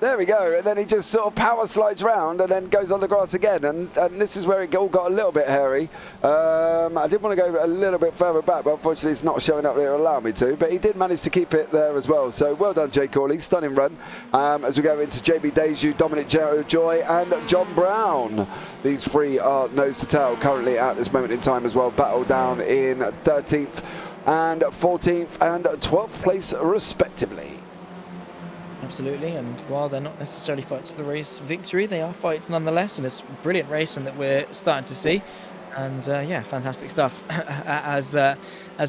There we go, and then he just sort of power slides round and then goes on the grass again, and this is where it all got a little bit hairy. I did want to go a little bit further back, but unfortunately it's not showing up that it'll allow me to, but he did manage to keep it there as well. So well done, Jay Corley, stunning run. As we go into JB Deju, Dominic Joy and John Brown. These three are nose to tail currently at this moment in time as well, battle down in 13th and 14th and 12th place respectively. Absolutely, and while they're not necessarily fights for the race victory, they are fights nonetheless, and it's brilliant racing that we're starting to see. And yeah, fantastic stuff. As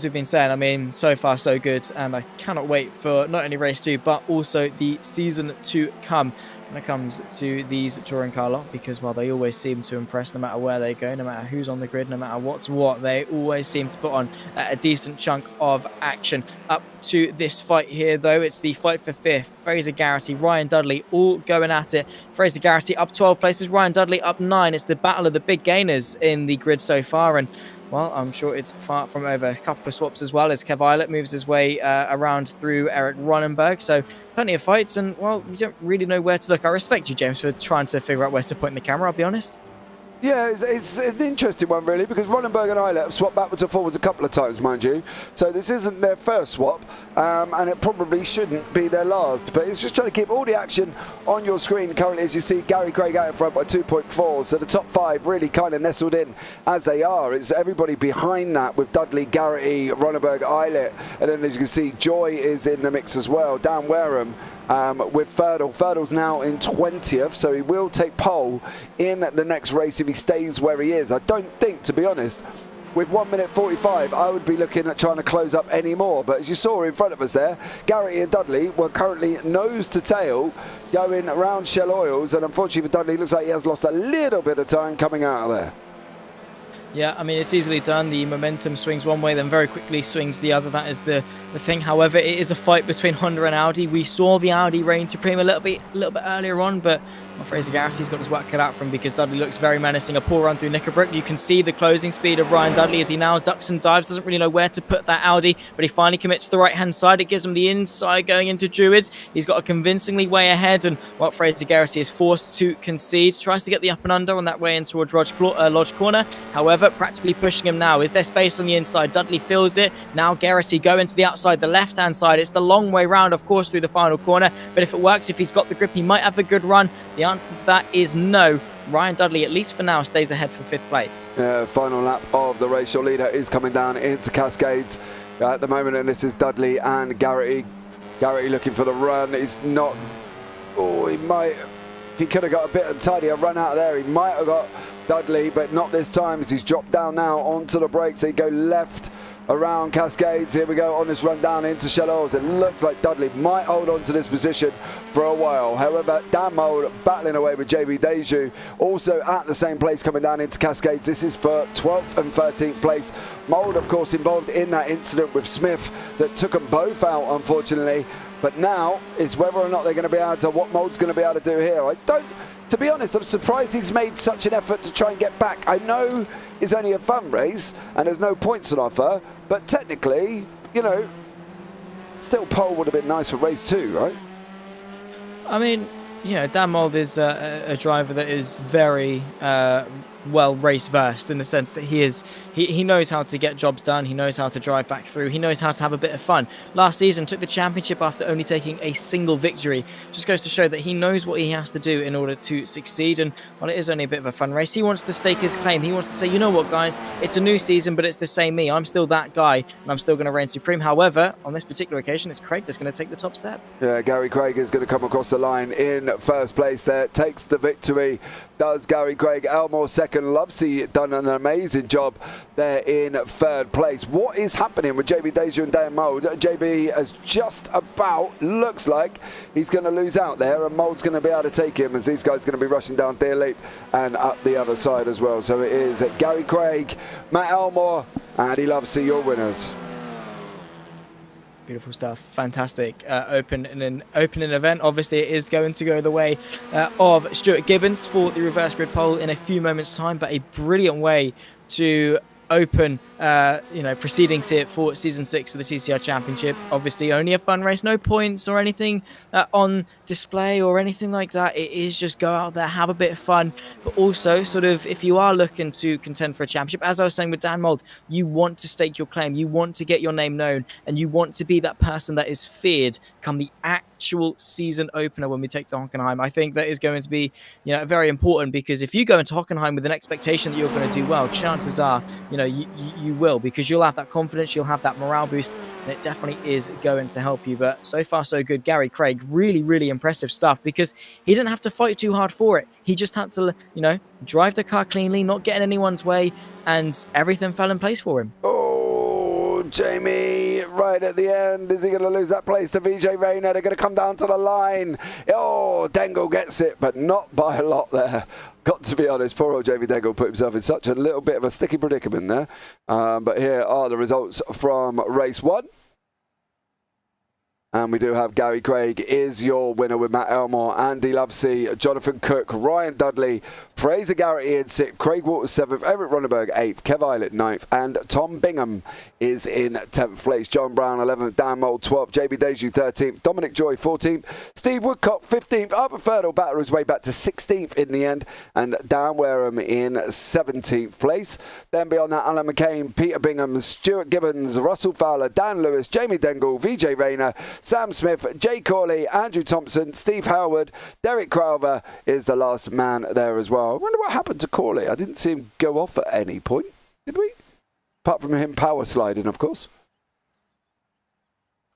we've been saying, I mean, so far so good, and I cannot wait for not only race 2 but also the season to come when it comes to these touring car lot, because while they always seem to impress no matter where they go, no matter who's on the grid, no matter what's what, they always seem to put on a decent chunk of action. Up to this fight here though, it's the fight for 5th. Fraser Garrity, Ryan Dudley all going at it. Fraser Garrity up 12 places, Ryan Dudley up 9. It's the battle of the big gainers in the grid so far, and well, I'm sure it's far from over. A couple of swaps as well as Kev Eilert moves his way around through Eric Ronenberg. So plenty of fights, and well, you don't really know where to look. I respect you, James, for trying to figure out where to point the camera, I'll be honest. Yeah, it's an interesting one really, because Ronenberg and Eilert have swapped backwards and forwards a couple of times, mind you. So this isn't their first swap, and it probably shouldn't be their last. But it's just trying to keep all the action on your screen currently, as you see Gary Craig out in front by 2.4. So the top 5 really kind of nestled in as they are. It's everybody behind that with Dudley, Garrity, Ronenberg, Eilert, and then as you can see, Joy is in the mix as well. Dan Wareham with Ferdl. Ferdl's now in 20th, so he will take pole in the next race if he stays where he is. I don't think, to be honest, with 1 minute 45, I would be looking at trying to close up any more. But as you saw in front of us there, Garrity and Dudley were currently nose to tail going around Shell Oils, and unfortunately for Dudley, it looks like he has lost a little bit of time coming out of there. Yeah, I mean, it's easily done. The momentum swings one way, then very quickly swings the other. That is the thing. However, it is a fight between Honda and Audi. We saw the Audi reign supreme a little bit earlier on, but Fraser Garrity's got his work cut out for him because Dudley looks very menacing. A poor run through Knickerbrook. You can see the closing speed of Ryan Dudley as he now ducks and dives. Doesn't really know where to put that Audi, but he finally commits to the right-hand side. It gives him the inside going into Druids. He's got a convincingly way ahead, and what Fraser Garrity is forced to concede. Tries to get the up and under on that way in towards Lodge Corner. However, practically pushing him now. Is there space on the inside? Dudley feels it. Now Garrity going to the outside, the left-hand side. It's the long way round, of course, through the final corner, but if it works, if he's got the grip, he might have a good run. The answer to that is no. Ryan Dudley, at least for now, stays ahead for 5th place. Final lap of the race. Your leader is coming down into Cascades at the moment, and this is Dudley and Garrity. Garrity looking for the run. He's not... Oh, he could have got a bit of tidier run out of there. He might have got Dudley, but not this time, as he's dropped down now onto the brakes. They go left around Cascades. Here we go on this run down into Shell Oils. It looks like Dudley might hold on to this position for a while. However, Dan Mould battling away with JB Deju, also at the same place coming down into Cascades. This is for 12th and 13th place. Mould, of course, involved in that incident with Smith that took them both out, unfortunately. But now is whether or not they're going to be able to, what Mold's going to be able to do here. To be honest, I'm surprised he's made such an effort to try and get back. I know it's only a fun race and there's no points on offer, but technically, you know, still pole would have been nice for race 2, right? I mean, you know, Dan Mold is a driver that is very well race versed in the sense that he knows how to get jobs done. He knows how to drive back through. He knows how to have a bit of fun. Last season took the championship after only taking a single victory. Just goes to show that he knows what he has to do in order to succeed. And while it is only a bit of a fun race, he wants to stake his claim. He wants to say, you know what, guys, it's a new season, but it's the same me. I'm still that guy, and I'm still going to reign supreme. However, on this particular occasion, it's Craig that's going to take the top step. Yeah, Gary Craig is going to come across the line in first place there. Takes the victory. Does Gary Craig. Elmore second. Lovesey done an amazing job there in third place. What is happening with JB Deja and Dan Mold? JB has just about, looks like he's going to lose out there, and Mold's going to be able to take him as these guys are going to be rushing down Deer Leap and up the other side as well. So it is Gary Craig, Matt Elmore, and Andy Lovesey, your winners. Beautiful stuff. Fantastic. Opening event. Obviously, it is going to go the way of Stuart Gibbons for the reverse grid pole in a few moments' time, but a brilliant way to open proceedings here for season 6 of the TCR Championship. Obviously only a fun race, no points or anything on display or anything like that. It is just go out there, have a bit of fun, but also sort of if you are looking to contend for a championship, as I was saying with Dan Mold, you want to stake your claim, you want to get your name known, and you want to be that person that is feared come the actual season opener when we take to Hockenheim. I think that is going to be, very important, because if you go into Hockenheim with an expectation that you're going to do well, chances are, you will, because you'll have that confidence, you'll have that morale boost, and it definitely is going to help you. But so far so good. Gary Craig, really, really impressive stuff, because he didn't have to fight too hard for it. He just had to, drive the car cleanly, not get in anyone's way, and everything fell in place for him. Oh, Jamie, right at the end, is he going to lose that place to VJ Rayner? They're going to come down to the line. Oh, Dengle gets it, but not by a lot there. Got to be honest, poor old Jamie Dengle put himself in such a little bit of a sticky predicament there. But here are the results from race 1. And we do have Gary Craig is your winner with Matt Elmore, Andy Lovesey, Jonathan Cook, Ryan Dudley, Fraser Garrity in 6th, Craig Waters 7th, Eric Ronneberg 8th, Kev Eilert 9th, and Tom Bingham is in 10th place. John Brown 11th, Dan Mold 12th, JB Deju 13th, Dominic Joy 14th, Steve Woodcock 15th, Arthur Ferdle battled his way back to 16th in the end, and Dan Wareham in 17th place. Then beyond that, Alan McCain, Peter Bingham, Stuart Gibbons, Russell Fowler, Dan Lewis, Jamie Dengle, VJ Rayner, Sam Smith, Jay Corley, Andrew Thompson, Steve Howard, Derek Crowther is the last man there as well. I wonder what happened to Corley. I didn't see him go off at any point, did we? Apart from him power sliding, of course.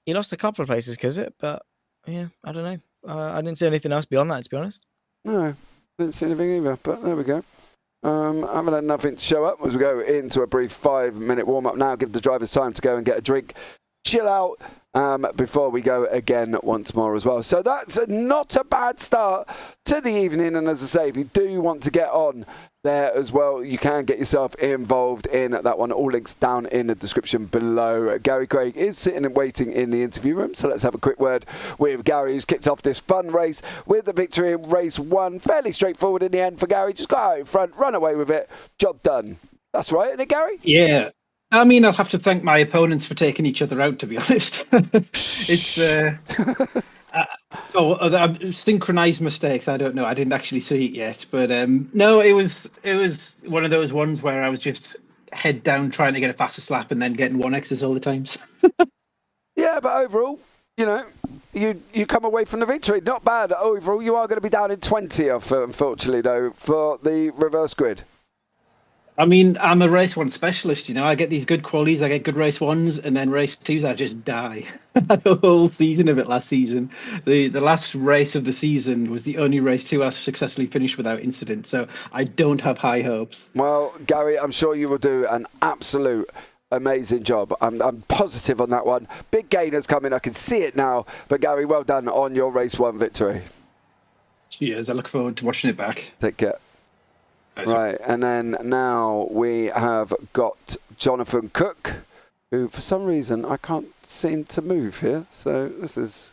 He lost a couple of places because it, but yeah, I don't know. I didn't see anything else beyond that, to be honest. No, didn't see anything either, but there we go. I haven't had nothing to show up as we go into a brief 5-minute warm-up now. Give the drivers time to go and get a drink, chill out, before we go again once more as well. So that's not a bad start to the evening, and as I say, if you do want to get on there as well, you can get yourself involved in that one. All links down in the description below. Gary Craig is sitting and waiting in the interview room, so let's have a quick word with Gary, who's kicked off this fun race with the victory in race 1. Fairly straightforward in the end for Gary. Just go out in front, run away with it, job done. That's right, isn't it, Gary? Yeah. I mean, I'll have to thank my opponents for taking each other out, to be honest. It's synchronized mistakes. I don't know. I didn't actually see it yet, but no, it was one of those ones where I was just head down trying to get a faster lap and then getting 1Xs all the times. Yeah, but overall, you come away from the victory. Not bad overall. You are going to be down in 20th, unfortunately, though, for the reverse grid. I mean, I'm a race 1 specialist, I get these good qualities, I get good race 1s, and then race 2s, I just die. I had a whole season of it last season. The last race of the season was the only race 2 I've successfully finished without incident, so I don't have high hopes. Well, Gary, I'm sure you will do an absolute amazing job. I'm positive on that one. Big gainers coming, I can see it now. But Gary, well done on your race 1 victory. Cheers, I look forward to watching it back. Take care. Right, and then now we have got Jonathan Cook, who for some reason I can't seem to move here. So this is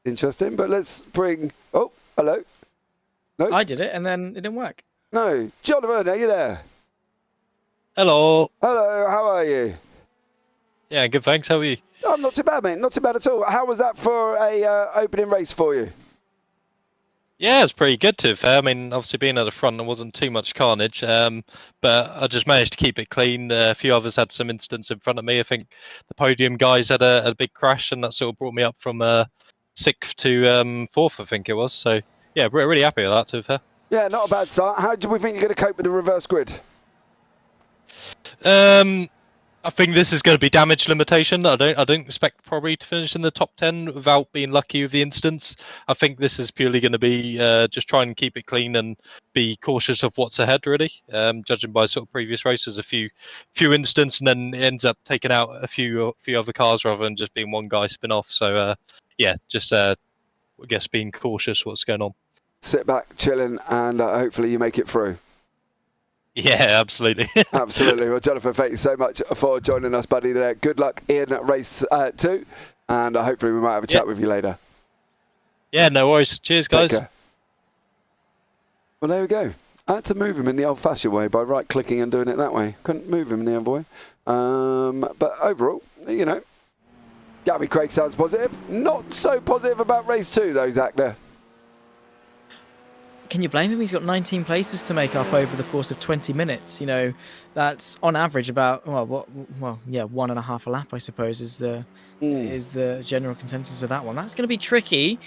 interesting. But let's bring... Oh, hello. No? I did it, and then it didn't work. No. Jonathan, are you there? Hello. Hello, how are you? Yeah, good, thanks. How are you? I'm not too bad, mate. Not too bad at all. How was that for a opening race for you? Yeah, it's pretty good, to be fair. I mean, obviously being at the front, there wasn't too much carnage, but I just managed to keep it clean. A few others had some incidents in front of me. I think the podium guys had a big crash, and that sort of brought me up from 6th to 4th, I think it was. So, yeah, really happy with that, to be fair. Yeah, not a bad start. How do we think you're going to cope with the reverse grid? I think this is going to be damage limitation. I don't expect probably to finish in the top 10 without being lucky with the instance. I think this is purely going to be just try and keep it clean and be cautious of what's ahead, really. Judging by sort of previous races, a few instances, and then it ends up taking out a few other cars rather than just being one guy spin off. So yeah, just I guess being cautious what's going on. Sit back, chilling, and hopefully you make it through. Yeah, absolutely. Absolutely. Well, Jonathan, thank you so much for joining us, buddy. There. Good luck in race 2, and hopefully we might have a chat with you later. Yeah, no worries. Cheers, guys. Well, there we go. I had to move him in the old-fashioned way by right-clicking and doing it that way. Couldn't move him in the other way. But overall, you know, Gary Craig sounds positive. Not so positive about race 2, though, Zach, there. Can you blame him? He's got 19 places to make up over the course of 20 minutes. You know, that's on average about 1.5 a lap, I suppose, is the general consensus of that one. That's going to be tricky.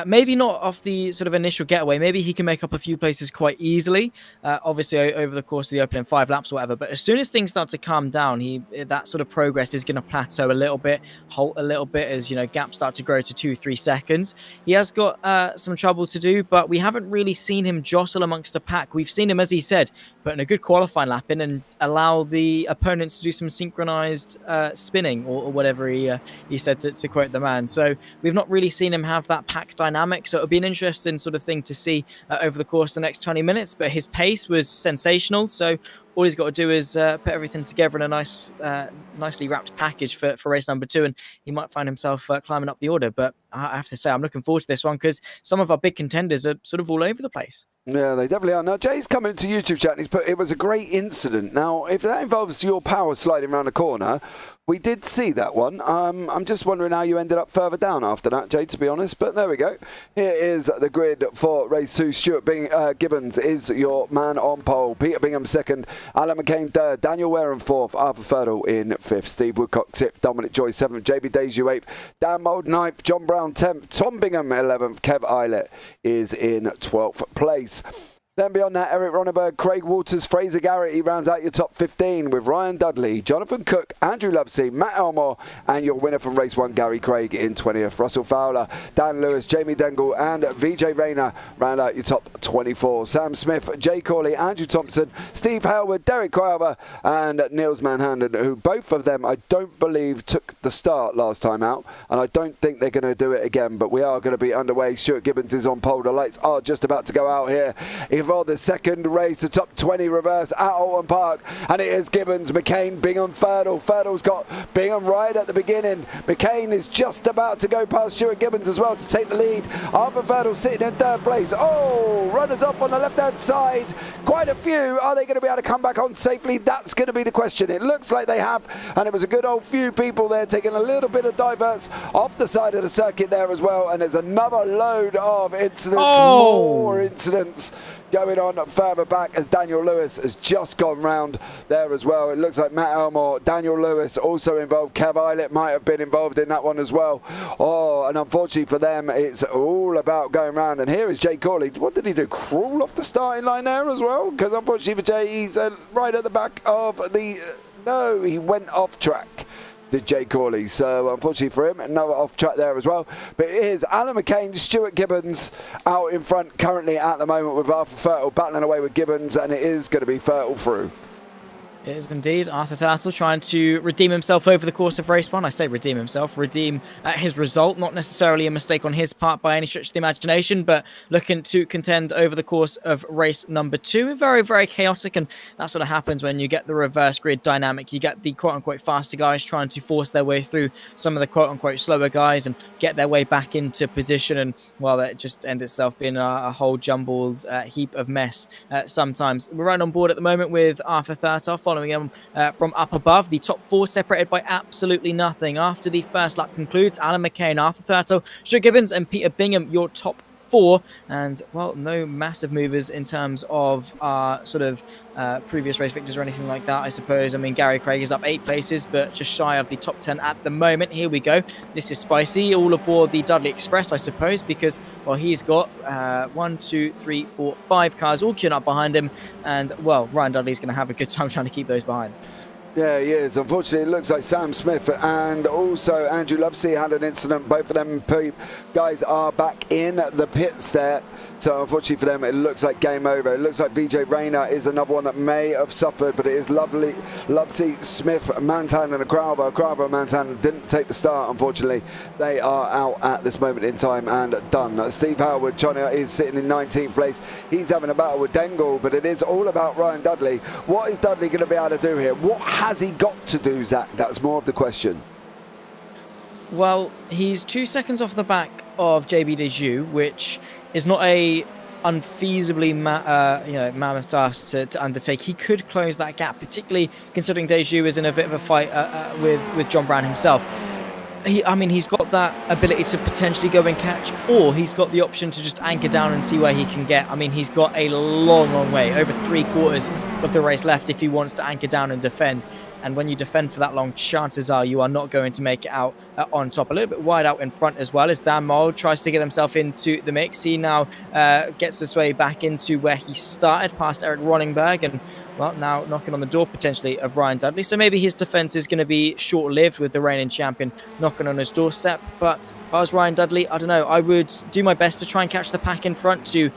Maybe not off the sort of initial getaway. Maybe he can make up a few places quite easily, obviously over the course of the opening 5 laps or whatever. But as soon as things start to calm down, that sort of progress is going to plateau a little bit, halt a little bit as, you know, gaps start to grow to 2-3 seconds. He has got some trouble to do, but we haven't really seen him jostle amongst the pack. We've seen him, as he said, put in a good qualifying lap in and allow the opponents to do some synchronized spinning or whatever he said, to quote the man. So we've not really seen him have that pack dynamic, so it'll be an interesting sort of thing to see over the course of the next 20 minutes. But his pace was sensational, so all he's got to do is put everything together in a nicely wrapped package for race number 2, and he might find himself climbing up the order. But I have to say, I'm looking forward to this one because some of our big contenders are sort of all over the place. Yeah, they definitely are. Now, Jay's come into YouTube chat and he's put, it was a great incident. Now, if that involves your power sliding around the corner, we did see that one. I'm just wondering how you ended up further down after that, Jay, to be honest. But there we go. Here is the grid for race 2. Stuart Gibbons is your man on pole. Peter Bingham 2nd. Alan McCain 3rd. Daniel Wareham 4th. Arthur Ferdle in 5th. Steve Woodcock 6th. Dominic Joy 7th. JB Deju 8th. Dan Mould 9th. John Brown 10th. Tom Bingham 11th. Kev Eilert is in 12th place. Then beyond that, Eric Ronneberg, Craig Waters, Fraser Garrett, he rounds out your top 15 with Ryan Dudley, Jonathan Cook, Andrew Lovesey, Matt Elmore, and your winner from race 1, Gary Craig, in 20th. Russell Fowler, Dan Lewis, Jamie Dengle, and VJ Rayner round out your top 24. Sam Smith, Jay Corley, Andrew Thompson, Steve Hailwood, Derek Coyover, and Niels Manhanden, who both of them, I don't believe, took the start last time out, and I don't think they're going to do it again, but we are going to be underway. Stuart Gibbons is on pole. The lights are just about to go out here. For the second race, the top 20 reverse at Oulton Park, and it is Gibbons, McCain, Bingham, Ferdle. Ferdle's got Bingham right at the beginning. McCain is just about to go past Stuart Gibbons as well to take the lead. Arthur Ferdle sitting in 3rd place. Oh, runners off on the left-hand side. Quite a few. Are they going to be able to come back on safely? That's going to be the question. It looks like they have, and it was a good old few people there taking a little bit of diverts off the side of the circuit there as well, and there's another load of incidents, more incidents going on further back as Daniel Lewis has just gone round there as well. It looks like Matt Elmore, Daniel Lewis also involved. Kev Eilert might have been involved in that one as well. Oh, and unfortunately for them, it's all about going round. And here is Jay Corley. What did he do? Crawl off the starting line there as well? Because unfortunately for Jay, he's right at the back of the... no, he went off track. Did Jay Corley. So unfortunately for him, another off track there as well. But it is Alan McCain, Stuart Gibbons out in front currently at the moment with Arthur Ferdle battling away with Gibbons, and it is going to be Ferdle through. It is indeed. Arthur Thurtle trying to redeem himself over the course of race 1. I say redeem himself, redeem his result. Not necessarily a mistake on his part by any stretch of the imagination, but looking to contend over the course of race number 2. Very, very chaotic, and that sort of happens when you get the reverse grid dynamic. You get the quote-unquote faster guys trying to force their way through some of the quote-unquote slower guys and get their way back into position, and, well, that just ends itself being a whole jumbled heap of mess sometimes. We're right on board at the moment with Arthur Thurtle, following him from up above. The top 4 separated by absolutely nothing. After the first lap concludes, Alan McCain, Arthur Thurtle, Stuart Gibbons and Peter Bingham, your top 4. And, well, no massive movers in terms of sort of previous race victors or anything like that, I suppose. I mean, Gary Craig is up 8 places, but just shy of the top 10 at the moment. Here we go. This is spicy. All aboard the Dudley Express, I suppose, because, well, he's got 1, 2, 3, 4, 5 cars all queuing up behind him. And, well, Ryan Dudley's going to have a good time trying to keep those behind. Yeah, he is. Unfortunately, it looks like Sam Smith and also Andrew Lovesey had an incident. Both of them guys are back in the pits there. So unfortunately for them, it looks like game over. It looks like VJ Rayner is another one that may have suffered, but it is Lovesey, Smith, Mantan and Crowther. Crowther and Mantan didn't take the start, unfortunately. They are out at this moment in time and done. Steve Howard is sitting in 19th place. He's having a battle with Dengle, but it is all about Ryan Dudley. What is Dudley going to be able to do here? What has he got to do, Zach? That's more of the question. Well, he's 2 seconds off the back of JB Dejoux, which is not a unfeasibly mammoth task to undertake. He could close that gap, particularly considering Dejoux is in a bit of a fight with John Brown himself. He's got that ability to potentially go and catch, or he's got the option to just anchor down and see where he can get. I mean, he's got a long way, over 3/4 of the race left if he wants to anchor down and defend. And when you defend for that long, chances are you are not going to make it out on top. A little bit wide out in front as well as Dan Mould tries to get himself into the mix. He now gets his way back into where he started, past Eric Roningberg, and, well, now knocking on the door potentially of Ryan Dudley. So maybe his defence is going to be short-lived with the reigning champion knocking on his doorstep. But if I was Ryan Dudley, I don't know, I would do my best to try and catch the pack in front to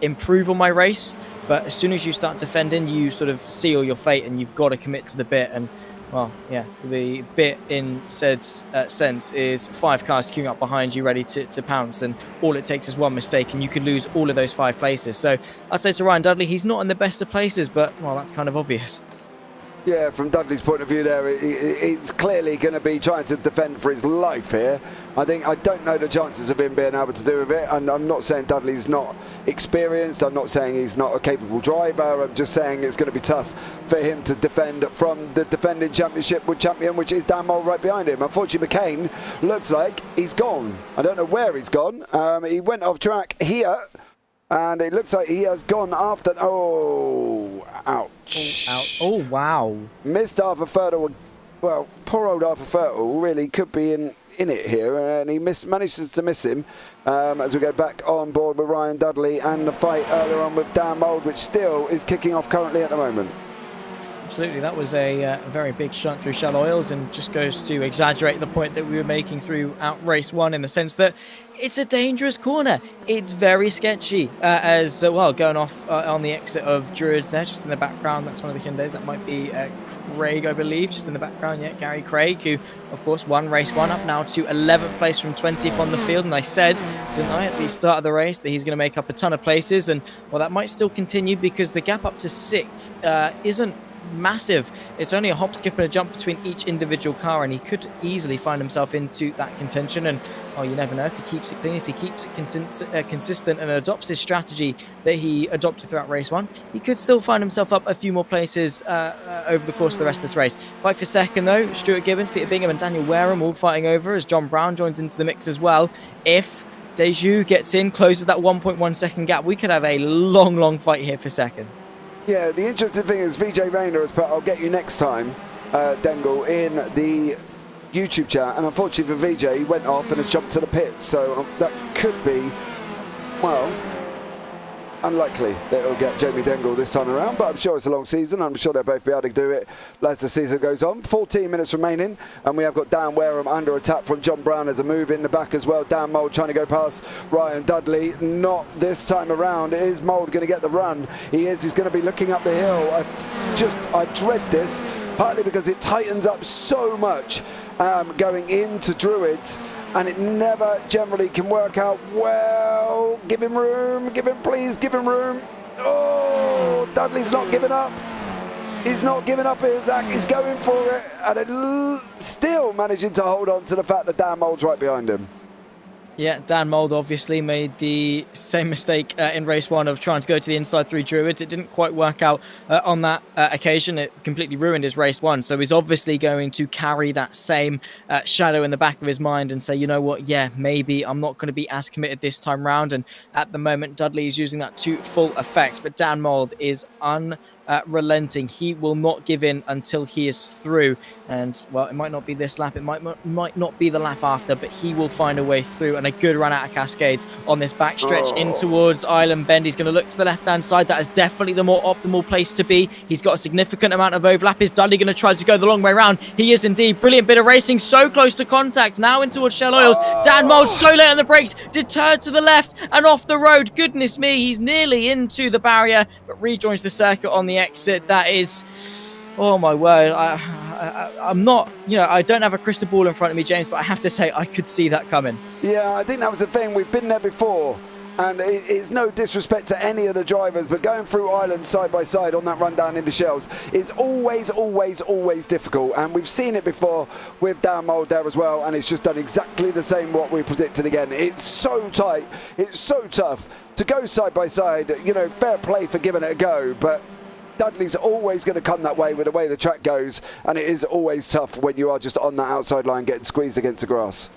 improve on my race. But as soon as you start defending, you sort of seal your fate and you've got to commit to the bit. And, well, yeah, the bit in said sense is 5 cars queuing up behind you ready to pounce, and all it takes is one mistake and you could lose all of those 5 places. So I'd say to Ryan Dudley, he's not in the best of places, but, well, that's kind of obvious. Yeah, from Dudley's point of view there, he's clearly going to be trying to defend for his life here. I don't know the chances of him being able to do with it. And I'm not saying Dudley's not experienced. I'm not saying he's not a capable driver. I'm just saying it's going to be tough for him to defend from the defending championship champion, which is Dan Mould right behind him. Unfortunately, McCain looks like he's gone. I don't know where he's gone. He went off track here. And it looks like he has gone after... Oh, ouch. Oh, wow. Missed Arthur Thurtle. Well, poor old Arthur Thurtle really could be in it here. And he manages to miss him as we go back on board with Ryan Dudley and the fight earlier on with Dan Mould, which still is kicking off currently at the moment. Absolutely, that was a very big shunt through Shell Oils, and just goes to exaggerate the point that we were making throughout race 1 in the sense that it's a dangerous corner. It's very sketchy, as well, going off on the exit of Druids there, just in the background. That's one of the Hyundais. That might be Craig, I believe, just in the background. Yeah, Gary Craig, who, of course, won race 1, up now to 11th place from 20th on the field. And I said, didn't I, at the start of the race, that he's going to make up a ton of places. And, well, that might still continue because the gap up to 6th isn't massive. It's only a hop, skip and a jump between each individual car, and he could easily find himself into that contention. And, oh, you never know, if he keeps it clean, if he keeps it consistent and adopts his strategy that he adopted throughout race 1, he could still find himself up a few more places over the course of the rest of this race. Fight for second though, Stuart Gibbons, Peter Bingham and Daniel Wareham all fighting over as John Brown joins into the mix as well. If Dejoux gets in, closes that 1.1 second gap, we could have a long fight here for second. Yeah, the interesting thing is VJ Rayner has put "I'll get you next time," Dengle, in the YouTube chat, and unfortunately for VJ, he went off and has jumped to the pit. So that could be, well, unlikely that it'll get Jamie Dengle this time around, but I'm sure it's a long season. I'm sure they'll both be able to do it as the season goes on. 14 minutes remaining, and we have got Dan Wareham under attack from John Brown as a move in the back as well. Dan Mould trying to go past Ryan Dudley. Not this time around. Is Mould going to get the run? He is. He's going to be looking up the hill. I dread this, partly because it tightens up so much going into Druids, and it never generally can work out well. Give him room, please give him room. Oh, Dudley's not giving up. He's not giving up here, Zach. He's going for it, and still managing to hold on to the fact that Dan Mould's right behind him. Yeah, Dan Mould obviously made the same mistake in race 1 of trying to go to the inside through Druids. It didn't quite work out on that occasion. It completely ruined his race 1. So he's obviously going to carry that same shadow in the back of his mind and say, you know what, yeah, maybe I'm not going to be as committed this time round. And at the moment, Dudley is using that to full effect. But Dan Mould is unrelenting. He will not give in until he is through. And, well, it might not be this lap. It might not be the lap after, but he will find a way through. And a good run out of Cascades on this back stretch in towards Island Bend. He's going to look to the left-hand side. That is definitely the more optimal place to be. He's got a significant amount of overlap. Is Dudley going to try to go the long way around? He is indeed. Brilliant bit of racing. So close to contact. Now in towards Shell Oils. Dan Mould so late on the brakes. Deterred to the left and off the road. Goodness me. He's nearly into the barrier, but rejoins the circuit on the exit. That is... oh my word, I'm not, I don't have a crystal ball in front of me, James, but I have to say I could see that coming. Yeah, I think that was the thing. We've been there before, and it's no disrespect to any of the drivers, but going through Island side by side on that run down into Shells is always, always, always difficult. And we've seen it before with Dan Mould there as well, and it's just done exactly the same what we predicted again. It's so tight, it's so tough to go side by side. Fair play for giving it a go, but Dudley's always going to come that way with the way the track goes, and it is always tough when you are just on that outside line getting squeezed against the grass.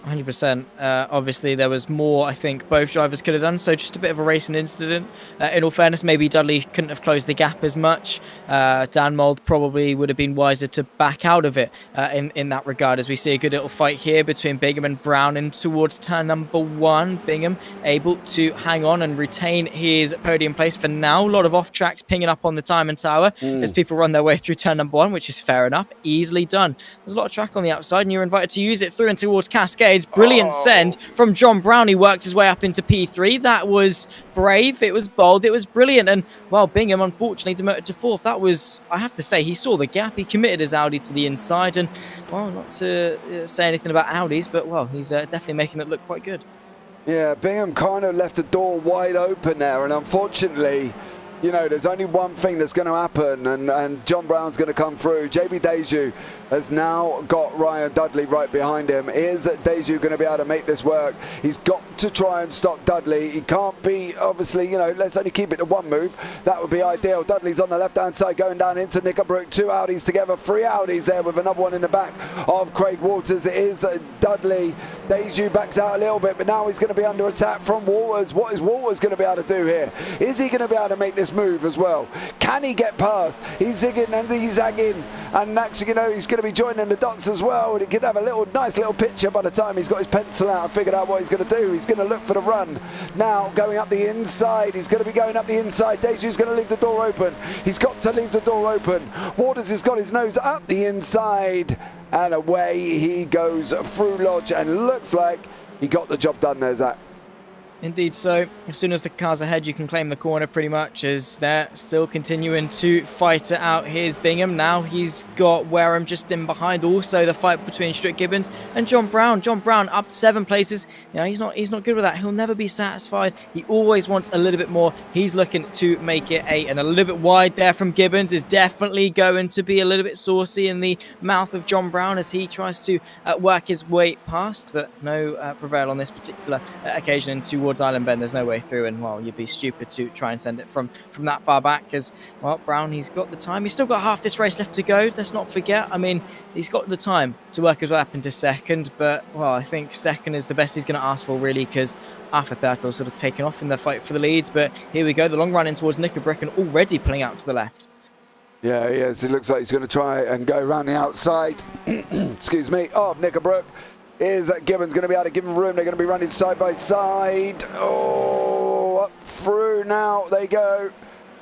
100%. Obviously, there was more I think both drivers could have done, so just a bit of a racing incident. In all fairness, maybe Dudley couldn't have closed the gap as much. Dan Mould probably would have been wiser to back out of it in that regard, as we see a good little fight here between Bingham and Brown in towards turn number 1. Bingham able to hang on and retain his podium place for now. A lot of off tracks pinging up on the time and tower as people run their way through turn number 1, which is fair enough. Easily done. There's a lot of track on the outside, and you're invited to use it through and towards Cascades. Brilliant send from John Brown. He worked his way up into P3. That was brave. It was bold. It was brilliant. And, well, Bingham, unfortunately, demoted to 4th. That was, I have to say, he saw the gap. He committed his Audi to the inside. And, well, not to say anything about Audis, but, well, he's definitely making it look quite good. Yeah, Bingham kind of left the door wide open there. And, unfortunately, there's only one thing that's going to happen, and John Brown's going to come through. JB Deju has now got Ryan Dudley right behind him. Is Deju going to be able to make this work? He's got to try and stop Dudley. He can't be, obviously, let's only keep it to one move. That would be ideal. Dudley's on the left-hand side going down into Knickerbrook. 2 Audis together, 3 Audis there with another one in the back of Craig Waters. It is Dudley. Deju backs out a little bit, but now he's going to be under attack from Waters. What is Waters going to be able to do here? Is he going to be able to make this move as well? Can he get past? He's zigging and he's zagging, and next he's going to be joining the dots as well, and he could have a nice little picture by the time he's got his pencil out and figured out what he's going to do. He's going to look for the run now, going up the inside. He's going to be going up the inside. Deju's going to leave the door open. He's got to leave the door open. Waters has got his nose up the inside, and away he goes through Lodge, and looks like he got the job done there, Zach. Indeed so. As soon as the car's ahead, you can claim the corner pretty much, as they're still continuing to fight it out. Here's Bingham. Now he's got Wareham just in behind. Also the fight between Stuart Gibbons and John Brown. John Brown up 7 places. He's not good with that. He'll never be satisfied. He always wants a little bit more. He's looking to make it 8, and a little bit wide there from Gibbons is definitely going to be a little bit saucy in the mouth of John Brown as he tries to work his way past, but no prevail on this particular occasion towards Island Bend. There's no way through, and, well, you'd be stupid to try and send it from that far back, because, well, Brown, he's got the time. He's still got half this race left to go. Let's not forget. I mean, he's got the time to work his way up into 2nd, but, well, I think 2nd is the best he's going to ask for, really, because Arthur Thurtle sort of taken off in the fight for the leads. But here we go, the long run in towards Knickerbrook, and already pulling out to the left. Yeah, he is. It looks like he's going to try and go around the outside excuse me, of Knickerbrook. Is Gibbons going to be able to give him room? They're going to be running side by side. Oh, up through now they go.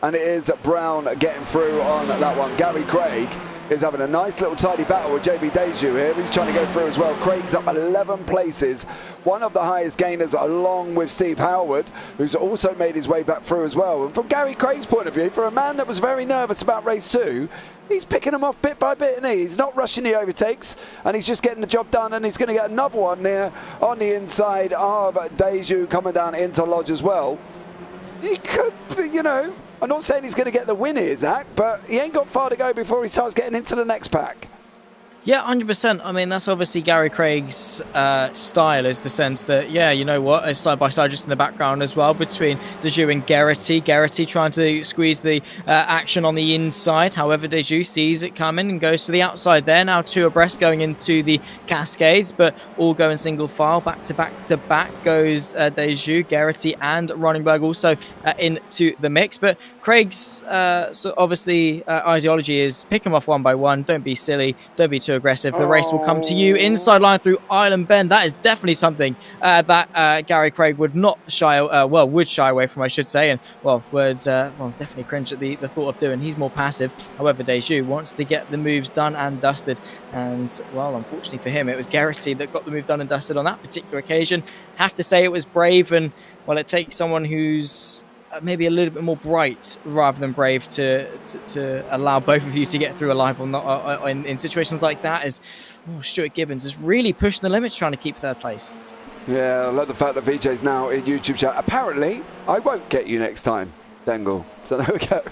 And it is Brown getting through on that one. Gary Craig is having a nice little tidy battle with JB Deju here. He's trying to go through as well. Craig's up 11 places, one of the highest gainers, along with Steve Howard, who's also made his way back through as well. And from Gary Craig's point of view, for a man that was very nervous about race 2, he's picking them off bit by bit, and he's not rushing the overtakes, and he's just getting the job done, and he's going to get another one there on the inside of Deju coming down into Lodge as well. He could, you know, I'm not saying he's going to get the win here, Zach, but he ain't got far to go before he starts getting into the next pack. Yeah, 100%. I mean, that's obviously Gary Craig's style, is the sense that, yeah, you know what, it's side by side just in the background as well between Deju and Geraghty. Geraghty trying to squeeze the action on the inside. However, Deju sees it coming and goes to the outside there. Now 2 abreast going into the Cascades, but all going single file. Back to back goes Deju, Geraghty and Roningberg also into the mix. But Craig's so obviously ideology is pick them off one by one. Don't be silly. Don't be too aggressive. The race will come to you. Inside line through Island Bend. That is definitely something that Gary Craig would not would shy away from, I should say, and would definitely cringe at the thought of doing. He's more passive. However, Deju wants to get the moves done and dusted, and well, unfortunately for him, it was Geraghty that got the move done and dusted on that particular occasion. Have to say it was brave, and well, it takes someone who's maybe a little bit more bright rather than brave to allow both of you to get through alive or not in situations like that. Is Stuart Gibbons is really pushing the limits trying to keep 3rd place. Yeah, I love the fact that VJ's now in YouTube chat. Apparently, I won't get you next time, Dengle. So there we go.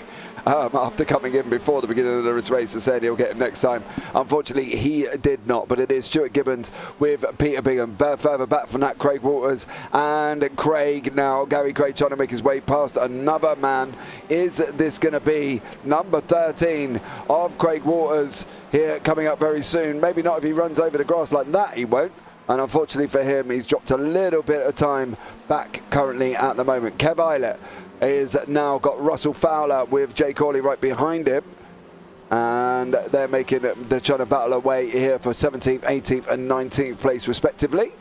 After coming in before the beginning of this race and saying he'll get him next time. Unfortunately, he did not. But it is Stuart Gibbons with Peter Bingham. Further back from that, Craig Waters. And Craig now, Gary Craig trying to make his way past another man. Is this going to be number 13 of Craig Waters here coming up very soon? Maybe not if he runs over the grass like that, he won't. And unfortunately for him, he's dropped a little bit of time back currently at the moment. Kev Eilert is now got Russell Fowler with Jay Corley right behind him, and they're trying to battle away here for 17th, 18th and 19th place respectively.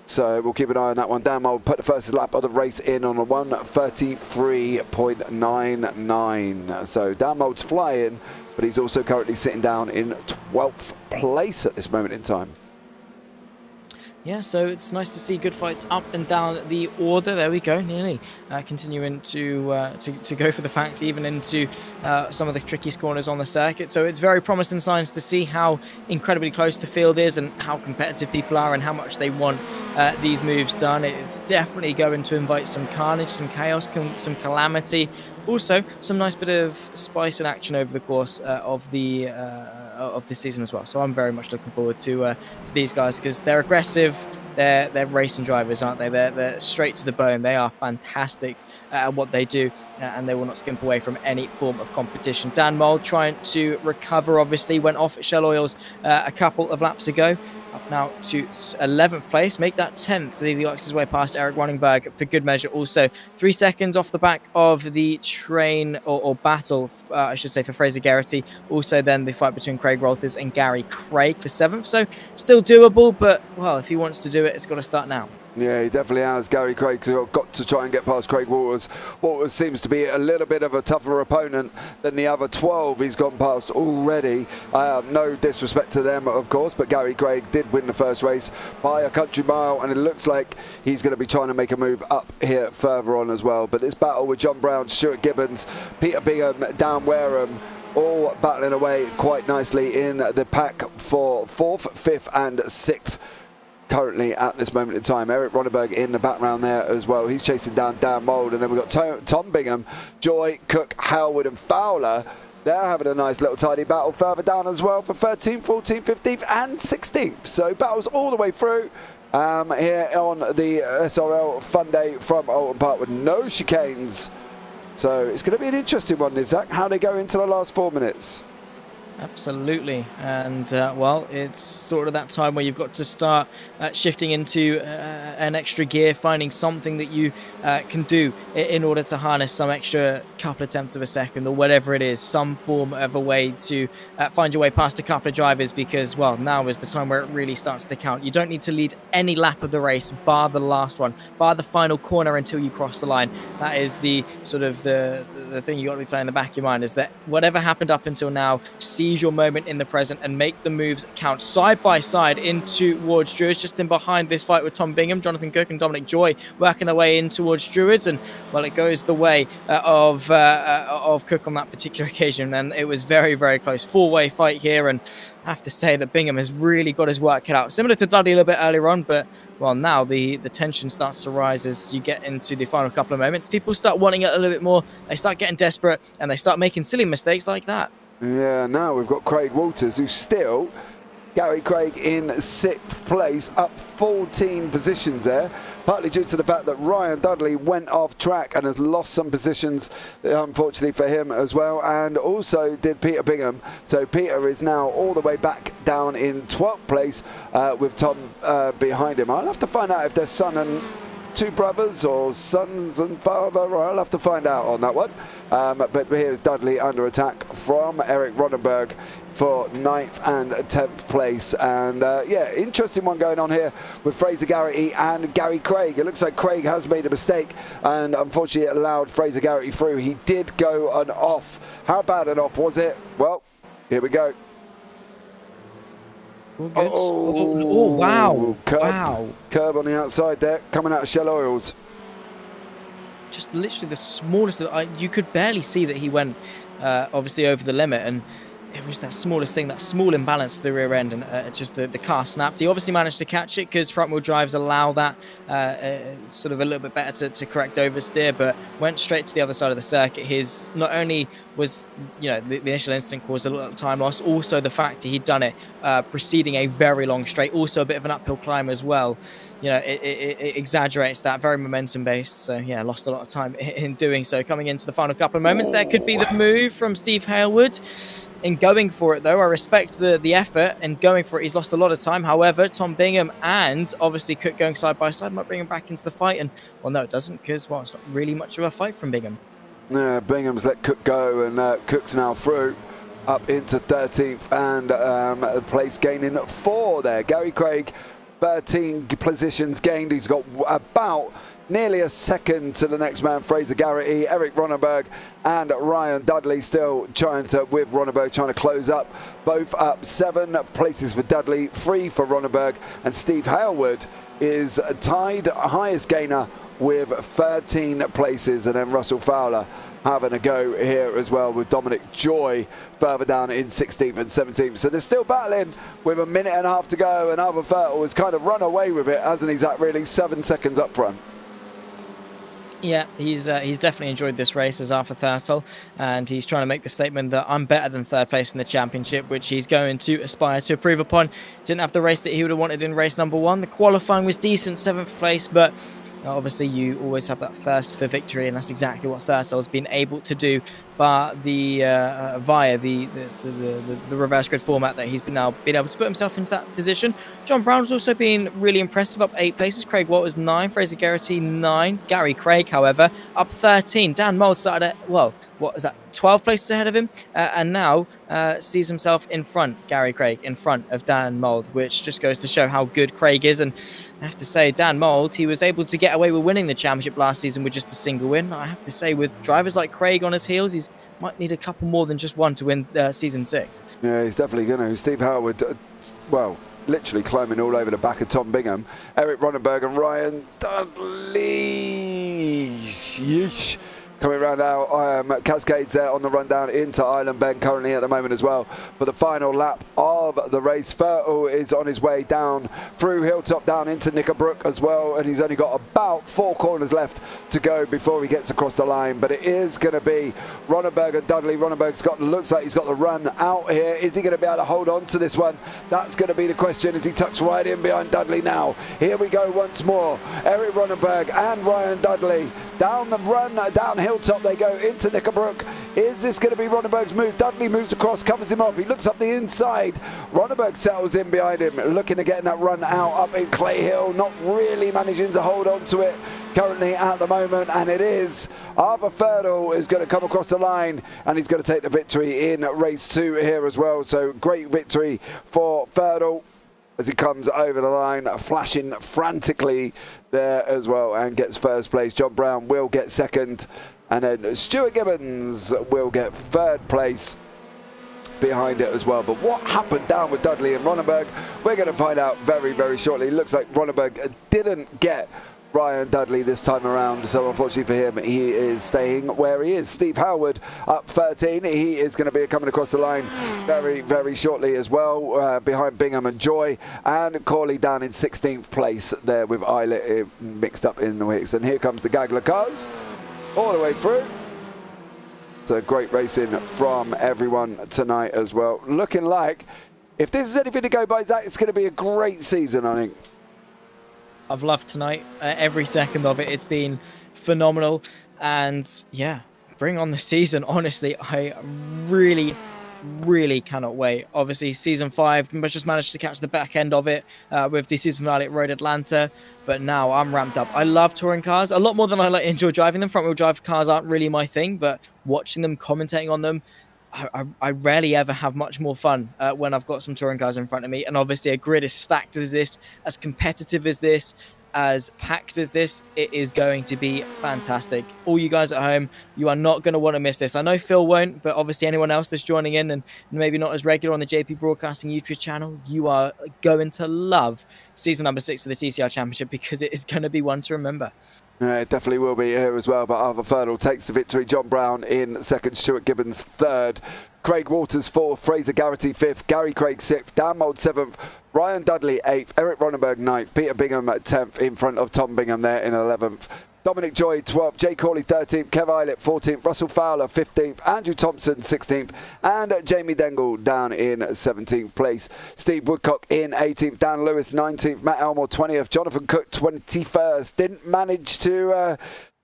So we'll keep an eye on that one. Dan I'll put the first lap of the race in on a 1:33.99. So Dan Mold's flying, but he's also currently sitting down in 12th place at this moment in time. Yeah, so it's nice to see good fights up and down the order. There we go, nearly continuing to go for the fact even into some of the trickiest corners on the circuit. So it's very promising signs to see how incredibly close the field is and how competitive people are and how much they want these moves done. It's definitely going to invite some carnage, some chaos, some calamity. Also, some nice bit of spice and action over the course of the season as well. So I'm very much looking forward to these guys because they're aggressive. They're racing drivers, aren't they? They're straight to the bone. They are fantastic at what they do, and they will not skimp away from any form of competition. Dan Mold trying to recover, obviously, went off at Shell Oils a couple of laps ago. Up now to 11th place, make that 10th. He works his way past Eric Roningberg for good measure. Also 3 seconds off the back of the train or battle, I should say, for Fraser Geraghty. Also then the fight between Craig Walters and Gary Craig for 7th. So still doable, but well, if he wants to do it, it's got to start now. Yeah, he definitely has. Gary Craig's got to try and get past Craig Waters. Waters seems to be a little bit of a tougher opponent than the other 12 he's gone past already. No disrespect to them, of course, but Gary Craig did win the first race by a country mile, and it looks like he's going to be trying to make a move up here further on as well. But this battle with John Brown, Stuart Gibbons, Peter Bingham, Dan Wareham, all battling away quite nicely in the pack for 4th, 5th and 6th. Currently at this moment in time. Eric Ronneberg in the background there as well. He's chasing down Dan Mold, and then we've got Tom Bingham, Joy, Cook, Howard and Fowler. They're having a nice little tidy battle further down as well for 13th, 14th, 15th and 16th. So battles all the way through here on the SRL Fun Day from Oulton Park with no chicanes. So it's going to be an interesting one, Zach, how they go into the last 4 minutes. Absolutely, and well, it's sort of that time where you've got to start shifting into an extra gear, finding something that you can do in order to harness some extra couple of tenths of a second or whatever it is, some form of a way to find your way past a couple of drivers, because, well, now is the time where it really starts to count. You don't need to lead any lap of the race, bar the last one, bar the final corner until you cross the line. That is the sort of the thing you got to be playing in the back of your mind, is that whatever happened up until now, seize your moment in the present and make the moves count. Side by side in towards Druids, just in behind this fight with Tom Bingham, Jonathan Cook and Dominic Joy working their way in towards Druids, and well, it goes the way of Cook on that particular occasion, and it was very, very close. Four-way fight here, and I have to say that Bingham has really got his work cut out. Similar to Dudley a little bit earlier on, but well, now the tension starts to rise as you get into the final couple of moments. People start wanting it a little bit more. They start getting desperate, and they start making silly mistakes like that. Yeah, now we've got Craig Walters, who's still, Gary Craig in 6th place, up 14 positions there, partly due to the fact that Ryan Dudley went off track and has lost some positions, unfortunately for him as well, and also did Peter Bingham. So Peter is now all the way back down in 12th place with Tom behind him. I'll have to find out if their son and two brothers or sons and father, I'll have to find out on that one. But here's Dudley under attack from Eric Ronenberg for 9th and 10th place. And yeah, interesting one going on here with Fraser Garrity and Gary Craig. It looks like Craig has made a mistake and unfortunately it allowed Fraser Garrity through. He did go an off. How bad an off was it? Well, here we go. Oh, wow. Curb, wow. Curb on the outside there, coming out of Shell Oils. Just literally the smallest, you could barely see that he went obviously over the limit, and it was that smallest thing, that small imbalance to the rear end, and just the car snapped. He obviously managed to catch it because front wheel drives allow that sort of a little bit better to correct oversteer, but went straight to the other side of the circuit. His not only was, you know, the initial instinct caused a little time loss, also the fact he'd done it preceding a very long straight, also a bit of an uphill climb as well. You know, it exaggerates that, very momentum based. So yeah, lost a lot of time in doing so. Coming into the final couple of moments, there could be the move from Steve Hailwood. In going for it, though, I respect the effort and going for it. He's lost a lot of time. However, Tom Bingham and obviously Cook going side by side might bring him back into the fight. And well, no, it doesn't, because well, it's not really much of a fight from Bingham. Yeah, Bingham's let Cook go, and Cook's now through up into 13th and place gaining 4 there. Gary Craig, 13 positions gained. He's got about nearly a second to the next man, Fraser Garrity. Eric Ronenberg and Ryan Dudley still trying to, with Ronenberg trying to close up. Both up 7 places for Dudley, 3 for Ronenberg, and Steve Hailwood is tied highest gainer with 13 places, and then Russell Fowler having a go here as well with Dominic Joy further down in 16th and 17th. So they're still battling with a minute and a half to go, and Alva Fertel has kind of run away with it, hasn't he, Zach? Really 7 seconds up front. Yeah, he's definitely enjoyed this race as Arthur Thursell, and he's trying to make the statement that I'm better than 3rd place in the championship, which he's going to aspire to improve upon. Didn't have the race that he would have wanted in race number 1. The qualifying was decent, 7th place, but obviously you always have that thirst for victory, and that's exactly what Thursell's been able to do, but via the reverse grid format that he's been able to put himself into that position. John Brown's also been really impressive, up 8 places. Craig Walters 9, Fraser Garrity 9. Gary Craig, however, up 13. Dan Mould started at, well, what is that, 12 places ahead of him, and now sees himself in front, Gary Craig, in front of Dan Mould, which just goes to show how good Craig is. And I have to say, Dan Mould, he was able to get away with winning the championship last season with just a single win. I have to say, with drivers like Craig on his heels, he's might need a couple more than just one to win season 6. Yeah, he's definitely going to. Steve Hailwood, well, literally climbing all over the back of Tom Bingham. Eric Ronenberg and Ryan Dudley. Yeesh. Coming around our Cascades there on the rundown into Island Bend currently at the moment as well for the final lap of the race. Fertel is on his way down through Hilltop down into Knickerbrook as well, and he's only got about 4 corners left to go before he gets across the line. But it is going to be Ronenberg and Dudley. Ronenberg's looks like he's got the run out here. Is he going to be able to hold on to this one? That's going to be the question as he tucks right in behind Dudley now. Here we go once more. Eric Ronenberg and Ryan Dudley down the run, down Hilltop they go into Knickerbrook, Is this going to be Ronneberg's move? Dudley moves across, covers him off. He looks up the inside. Ronneberg settles in behind him, looking to get that run out up in Clay Hill. Not really managing to hold on to it currently at the moment. And it is Arthur Ferdle is going to come across the line, and he's going to take the victory in race 2 here as well. So great victory for Ferdle as he comes over the line, flashing frantically there as well, and gets first place. John Brown will get second, and then Stuart Gibbons will get third place behind it as well. But what happened down with Dudley and Ronneberg, we're going to find out very, very shortly. It looks like Ronneberg didn't get Ryan Dudley this time around, so unfortunately for him, he is staying where he is. Steve Howard up 13. He is going to be coming across the line very, very shortly as well, behind Bingham and Joy, and Corley down in 16th place there with Eilert mixed up in the mix. And here comes the Gagler cars all the way through. So great racing from everyone tonight as well. Looking like, if this is anything to go by, Zach, it's going to be a great season, I think. I've loved tonight, every second of it. It's been phenomenal, and yeah, bring on the season. Honestly, I really cannot wait. Obviously, season 5, we just managed to catch the back end of it with the season finale at Road Atlanta, but now I'm ramped up. I love touring cars a lot more than I enjoy driving them. Front wheel drive cars aren't really my thing, but watching them, commentating on them, I rarely ever have much more fun when I've got some touring cars in front of me. And obviously a grid as stacked as this, as competitive as this, as packed as this, it is going to be fantastic. All you guys at home, you are not going to want to miss this. I know Phil won't, but obviously anyone else that's joining in and maybe not as regular on the JP Broadcasting YouTube channel, you are going to love season number 6 of the TCR Championship, because it is going to be one to remember. Yeah, it definitely will be here as well, but Arthur Ferdle takes the victory. John Brown in second, Stuart Gibbons third, Craig Waters 4th, Fraser Garrity 5th, Gary Craig 6th, Dan Mould 7th, Ryan Dudley 8th, Eric Ronneberg 9th, Peter Bingham at 10th in front of Tom Bingham there in 11th. Dominic Joy 12th, Jay Corley 13th, Kev Eilert 14th, Russell Fowler 15th, Andrew Thompson 16th, and Jamie Dengle down in 17th place. Steve Woodcock in 18th, Dan Lewis 19th, Matt Elmore 20th, Jonathan Cook 21st. Didn't manage to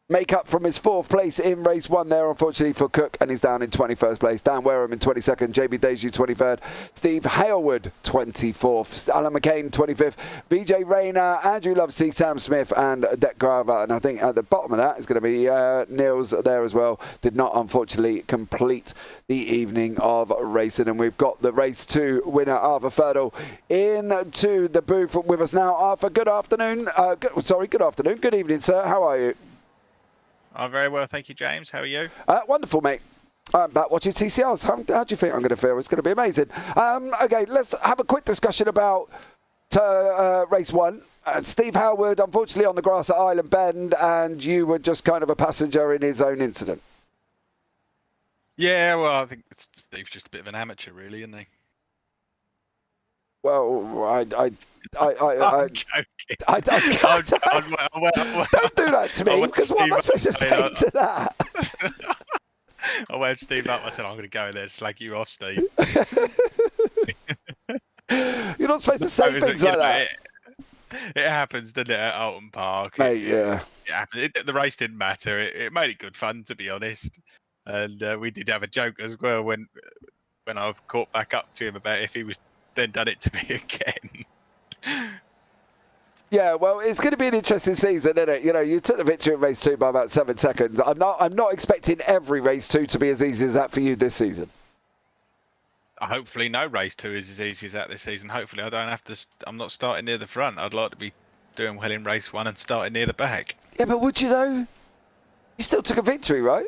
make up from his 4th place in race 1 there, unfortunately, for Cook, and he's down in 21st place. Dan Wareham in 22nd, JB Deju 23rd, Steve Halewood 24th, Alan McCain 25th, VJ Rayner, Andrew Lovesey, Sam Smith, and Dec Grava. And I think at the bottom of that is going to be Niels there as well. Did not, unfortunately, complete the evening of racing. And we've got the race 2 winner, Arthur Ferdle, into the booth with us now. Arthur, good afternoon. Good afternoon. Good evening, sir. How are you? I'm very well, thank you, James. How are you? Wonderful, mate. I'm back watching TCRs. How do you think I'm going to feel? It's going to be amazing. Okay, let's have a quick discussion about race 1. Steve Howard, unfortunately, on the grass at Island Bend, and you were just kind of a passenger in his own incident. Yeah, well, I think Steve's just a bit of an amateur, really, isn't he? Well, I'm joking. Don't do that to me, because what am I supposed to say to that? I wound Steve up. I said, I'm going to go in there and slag you off, Steve. You're not supposed to say things like that. It happens, doesn't it, at Oulton Park? Mate, yeah. The race didn't matter. It made it good fun, to be honest. And we did have a joke as well when I caught back up to him about if he was then done it to me again. Yeah, well, it's going to be an interesting season, isn't it? You know, you took the victory in race 2 by about 7 seconds. I'm not expecting every race 2 to be as easy as that for you this season. Hopefully, no race 2 is as easy as that this season. Hopefully, I don't have to. I'm not starting near the front. I'd like to be doing well in race 1 and starting near the back. Yeah, but would you though? You still took a victory, right?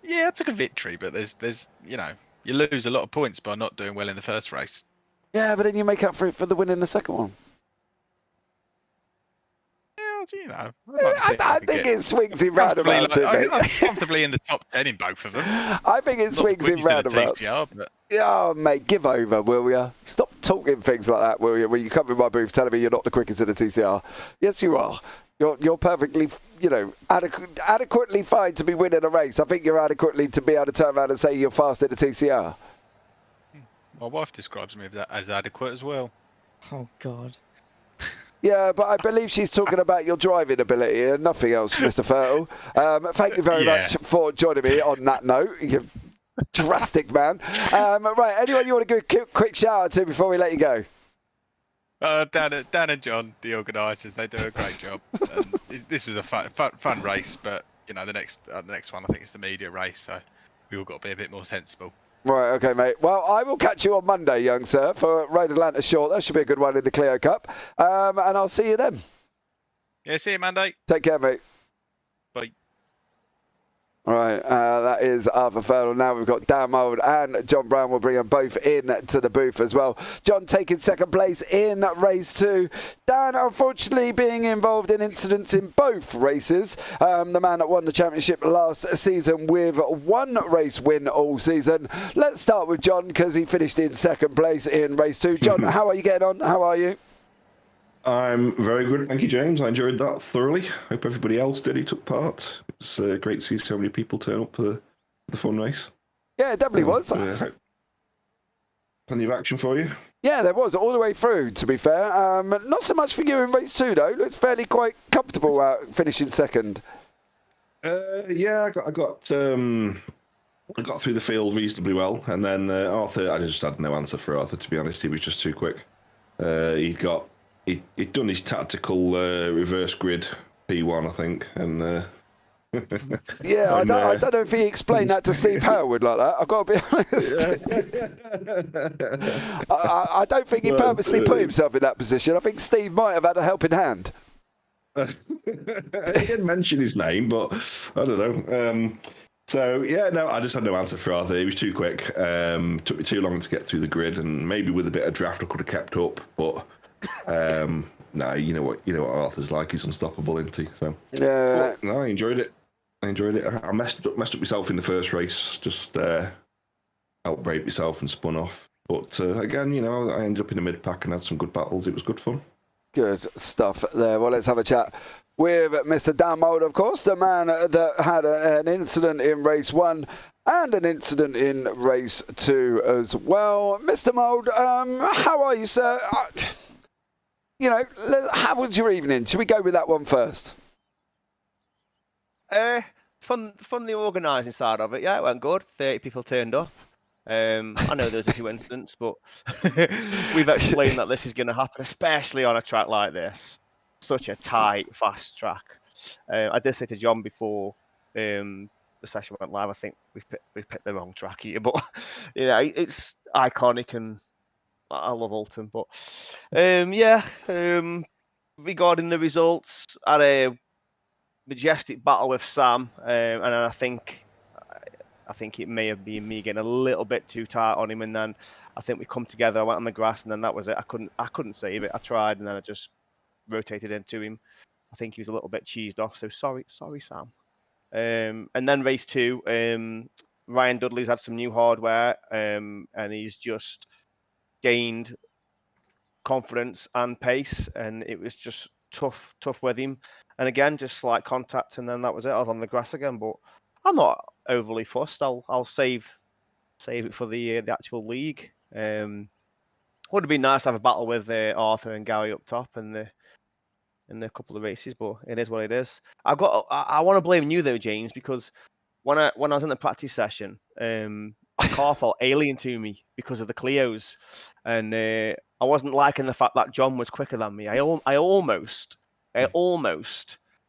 Yeah, I took a victory, but there's you know, you lose a lot of points by not doing well in the first race. Yeah, but then you make up for it for the win in the second one. Yeah, you know. I think it swings in roundabouts. I'm comfortably in the top 10 in both of them. I think it swings in roundabouts. Yeah, mate, give over, will you? Stop talking things like that, will you? When you come in my booth telling me you're not the quickest in the TCR. Yes, you are. You're perfectly, you know, adequately fine to be winning a race. I think you're adequately to be able to turn around and say you're fast in the TCR. My wife describes me as adequate as well. Oh, God. Yeah, but I believe she's talking about your driving ability and nothing else, Mr. Fertile. Thank you very much for joining me on that note. You drastic man. Right, anyone you want to give a quick shout out to before we let you go? Dan and John, the organisers, they do a great job. This was a fun race, but you know the next one I think is the media race, so we all got to be a bit more sensible. Right, okay, mate. Well, I will catch you on Monday, young sir, for Road Atlanta Short. That should be a good one in the Clio Cup. And I'll see you then. Yeah, see you Monday. Take care, mate. Bye. All right, that is Arthur Fertile. Now we've got Dan Mould and John Brown. We'll bring them both in to the booth as well. John taking second place in race 2. Dan, unfortunately, being involved in incidents in both races. The man that won the championship last season with 1 race win all season. Let's start with John because he finished in second place in race 2. John, how are you getting on? How are you? I'm very good, thank you, James. I enjoyed that thoroughly. Hope everybody else did who took part. It's great to see so many people turn up for the fun race. Yeah, it definitely was. Plenty of action for you. Yeah, there was all the way through, to be fair. Not so much for you in race 2, though. Looked fairly quite comfortable finishing second. Yeah, I got through the field reasonably well, and then Arthur, I just had no answer for Arthur, to be honest. He was just too quick. He'd done his tactical reverse grid P1, I think, and yeah, I don't know if he explained that to Steve Howard like that. I've got to be honest. I don't think he purposely put himself in that position. I think Steve might have had a helping hand. He didn't mention his name, but I don't know. So, yeah, no, I just had no answer for Arthur. He was too quick. Took me too long to get through the grid, and maybe with a bit of draft I could have kept up, but no, you know what Arthur's like. He's unstoppable, isn't he? So yeah, no, I enjoyed it. I messed up myself in the first race, just outbraved myself and spun off. But again, I ended up in the mid pack and had some good battles. It was good fun. Good stuff there. Well, let's have a chat with Mr. Dan Mould, of course, the man that had an incident in race 1 and an incident in race 2 as well. Mr. Mould, how are you, sir? How was your evening? Should we go with that one first? From the organising side of it, yeah, it went good. 30 people turned up. I know there's a few incidents, but we've explained that this is going to happen, especially on a track like this. Such a tight, fast track. I did say to John before the session went live, I think we've picked the wrong track here, but it's iconic and I love Oulton. But regarding the results, I had a majestic battle with Sam, and I think it may have been me getting a little bit too tight on him, and then I think we come together. I went on the grass, and then that was it. I couldn't save it. I tried, and then I just rotated into him. I think he was a little bit cheesed off, so sorry, Sam. And then race 2, Ryan Dudley's had some new hardware, and he's just gained confidence and pace, and it was just tough with him. And again, just slight contact, and then that was it. I was on the grass again, but I'm not overly fussed. I'll save it for the actual league. Would have been nice to have a battle with Arthur and Gary up top in the couple of races, but it is what it is. I want to blame you though, James, because when I was in the practice session, the car felt alien to me because of the Clios, and I wasn't liking the fact that John was quicker than me. I almost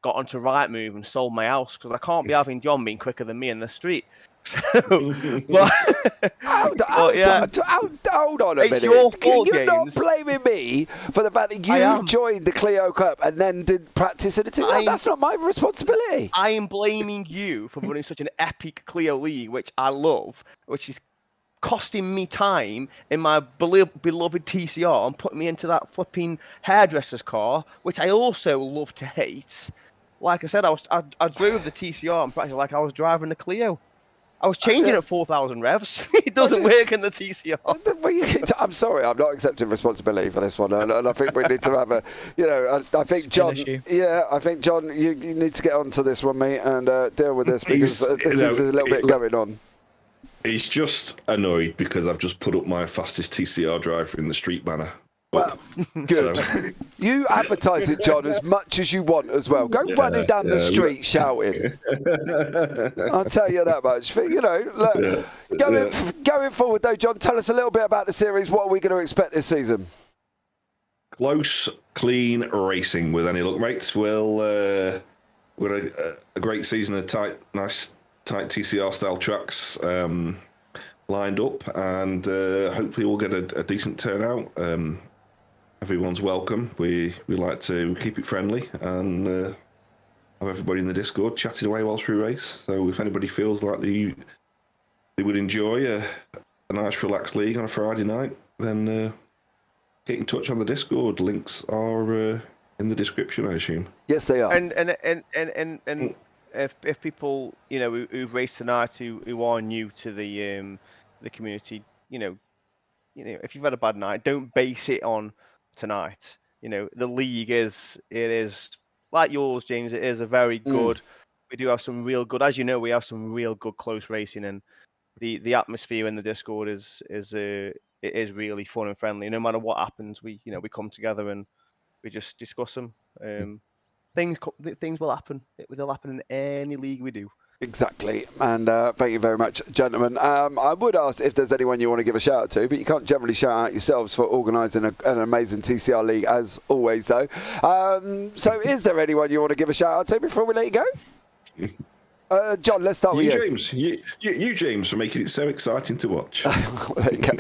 got onto Right Move and sold my house because I can't be having John being quicker than me in the street. So, hold on a minute. Your fault, You're not blaming me for the fact that you joined the Clio Cup and then did practice in it. That's not my responsibility. I am blaming you for running such an epic Clio League, which I love, which is costing me time in my beloved TCR and putting me into that flipping hairdresser's car, which I also love to hate. Like I said, I drove the TCR and practically like I was driving the Clio. I was changing at 4,000 revs. It doesn't work in the TCR. I'm sorry, I'm not accepting responsibility for this one, and I think we need to have a, I think John, I think John, you need to get onto this one, mate, and deal with this because this is a little bit going on. He's just annoyed because I've just put up my fastest TCR driver in the street banner. Well, good. So. You advertise it, John, as much as you want as well. Go running down the street shouting. I'll tell you that much. But, you know, look, going forward, though, John, tell us a little bit about the series. What are we going to expect this season? Close, clean racing with any luck, mates. We'll a great season of tight TCR style tracks lined up, and hopefully we'll get a decent turnout. Everyone's welcome. We like to keep it friendly and have everybody in the Discord chatting away whilst we race. So if anybody feels like they would enjoy a nice relaxed league on a Friday night, then get in touch on the Discord. Links are in the description, I assume. Yes, they are. And if people, you know, who've raced tonight who are new to the community, you know, if you've had a bad night, don't base it on tonight. You know, the league is like yours, James. It is a very good. We do have some real good, as you know, we have some real good close racing, and the atmosphere in the Discord is really fun and friendly. No matter what happens, we come together and we just discuss them. Things will happen. They'll happen in any league we do. Exactly, and thank you very much, gentlemen. I would ask if there's anyone you want to give a shout out to, but you can't generally shout out yourselves for organising an amazing TCR League, as always, though. So is there anyone you want to give a shout out to before we let you go? John, let's start with you. James. You, James, for making it so exciting to watch. There you go.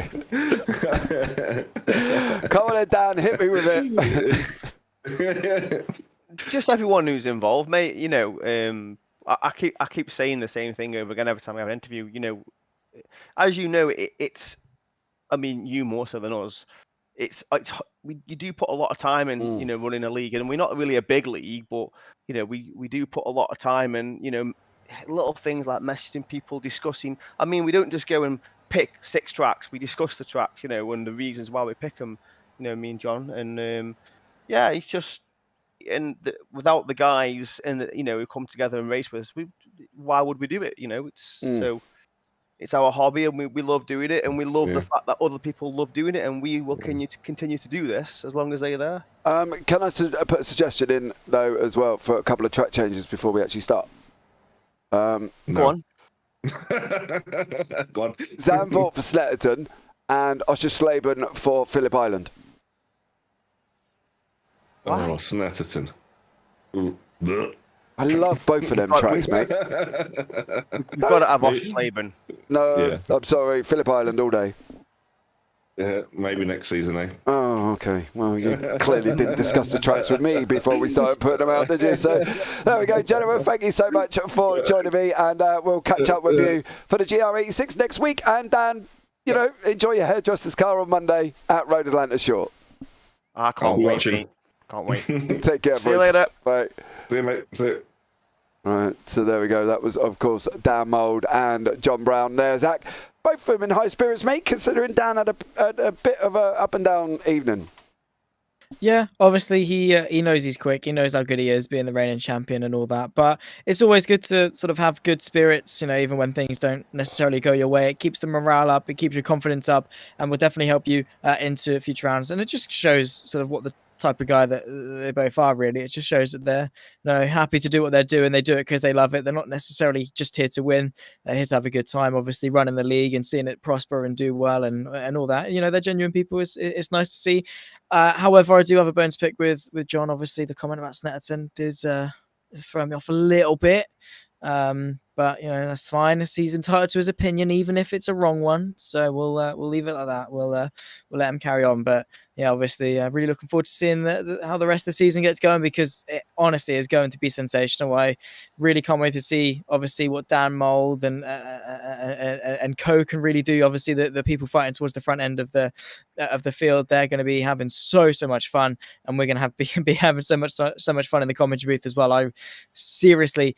Come on then, Dan, hit me with it. Just everyone who's involved, mate. You know, I keep saying the same thing over again every time I have an interview. You know, as you know, it's. I mean, you more so than us. You do put a lot of time in, you know, running a league, and we're not really a big league, but you know, we do put a lot of time in, you know, little things like messaging people, discussing. I mean, we don't just go and pick 6 tracks. We discuss the tracks, you know, and the reasons why we pick them. You know, me and John, and yeah, it's just. And without the guys and you know, who come together and race with us, why would we do it? You know, so it's our hobby, and we love doing it, and we love the fact that other people love doing it, and we will continue to do this as long as they're there. Can I put a suggestion in though as well for a couple of track changes before we actually start? Go on. Go on. Zandvoort for Snetterton and Oschersleben for Phillip Island. Why? Oh, Snetterton. I love both of them tracks, mate. We've got to have Oschersleben. No, I'm sorry, Phillip Island all day. Yeah, maybe next season, eh? Oh, okay. Well, you clearly didn't discuss the tracks with me before we started putting them out, did you? So there we go, gentlemen. Thank you so much for joining me, and we'll catch up with you for the GR86 next week. And Dan, you know, enjoy your hairdresser's car on Monday at Road Atlanta Short. I can't wait. Can't wait. Take care, See you later. Bye. See you, mate. See you. All right, so there we go. That was, of course, Dan Mould and John Brown there, Zach. Both of them in high spirits, mate, considering Dan had a bit of a up and down evening. Yeah, obviously he knows he's quick. He knows how good he is, being the reigning champion and all that. But it's always good to sort of have good spirits, you know, even when things don't necessarily go your way. It keeps the morale up, it keeps your confidence up, and will definitely help you into future rounds. And it just shows sort of what the type of guy that they both are, really. It just shows that they're, you know, happy to do what they're doing. They do it because they love it. They're not necessarily just here to win. They're here to have a good time, obviously running the league and seeing it prosper and do well and all that. You know, they're genuine people. It's nice to see. However, I do have a bone to pick with John. Obviously, the comment about Snetterton did throw me off a little bit. But you know, that's fine. He's entitled to his opinion, even if it's a wrong one. So we'll leave it like that. We'll let him carry on. But yeah, obviously, really looking forward to seeing how the rest of the season gets going, because it honestly is going to be sensational. I really can't wait to see, obviously, what Dan Mould and Co can really do. Obviously, the people fighting towards the front end of the field, they're going to be having so much fun, and we're going to be having so much fun in the commentary booth as well. I seriously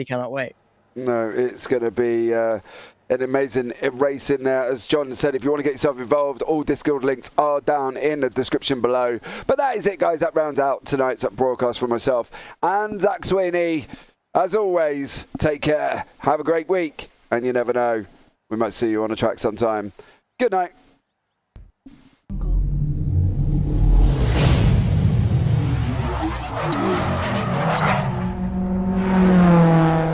cannot wait. No, it's going to be an amazing race in there. As John said, if you want to get yourself involved, all Discord links are down in the description below. But that is it, guys. That rounds out tonight's broadcast for myself and Zach Sweeney. As always, take care. Have a great week. And you never know, we might see you on a track sometime. Good night.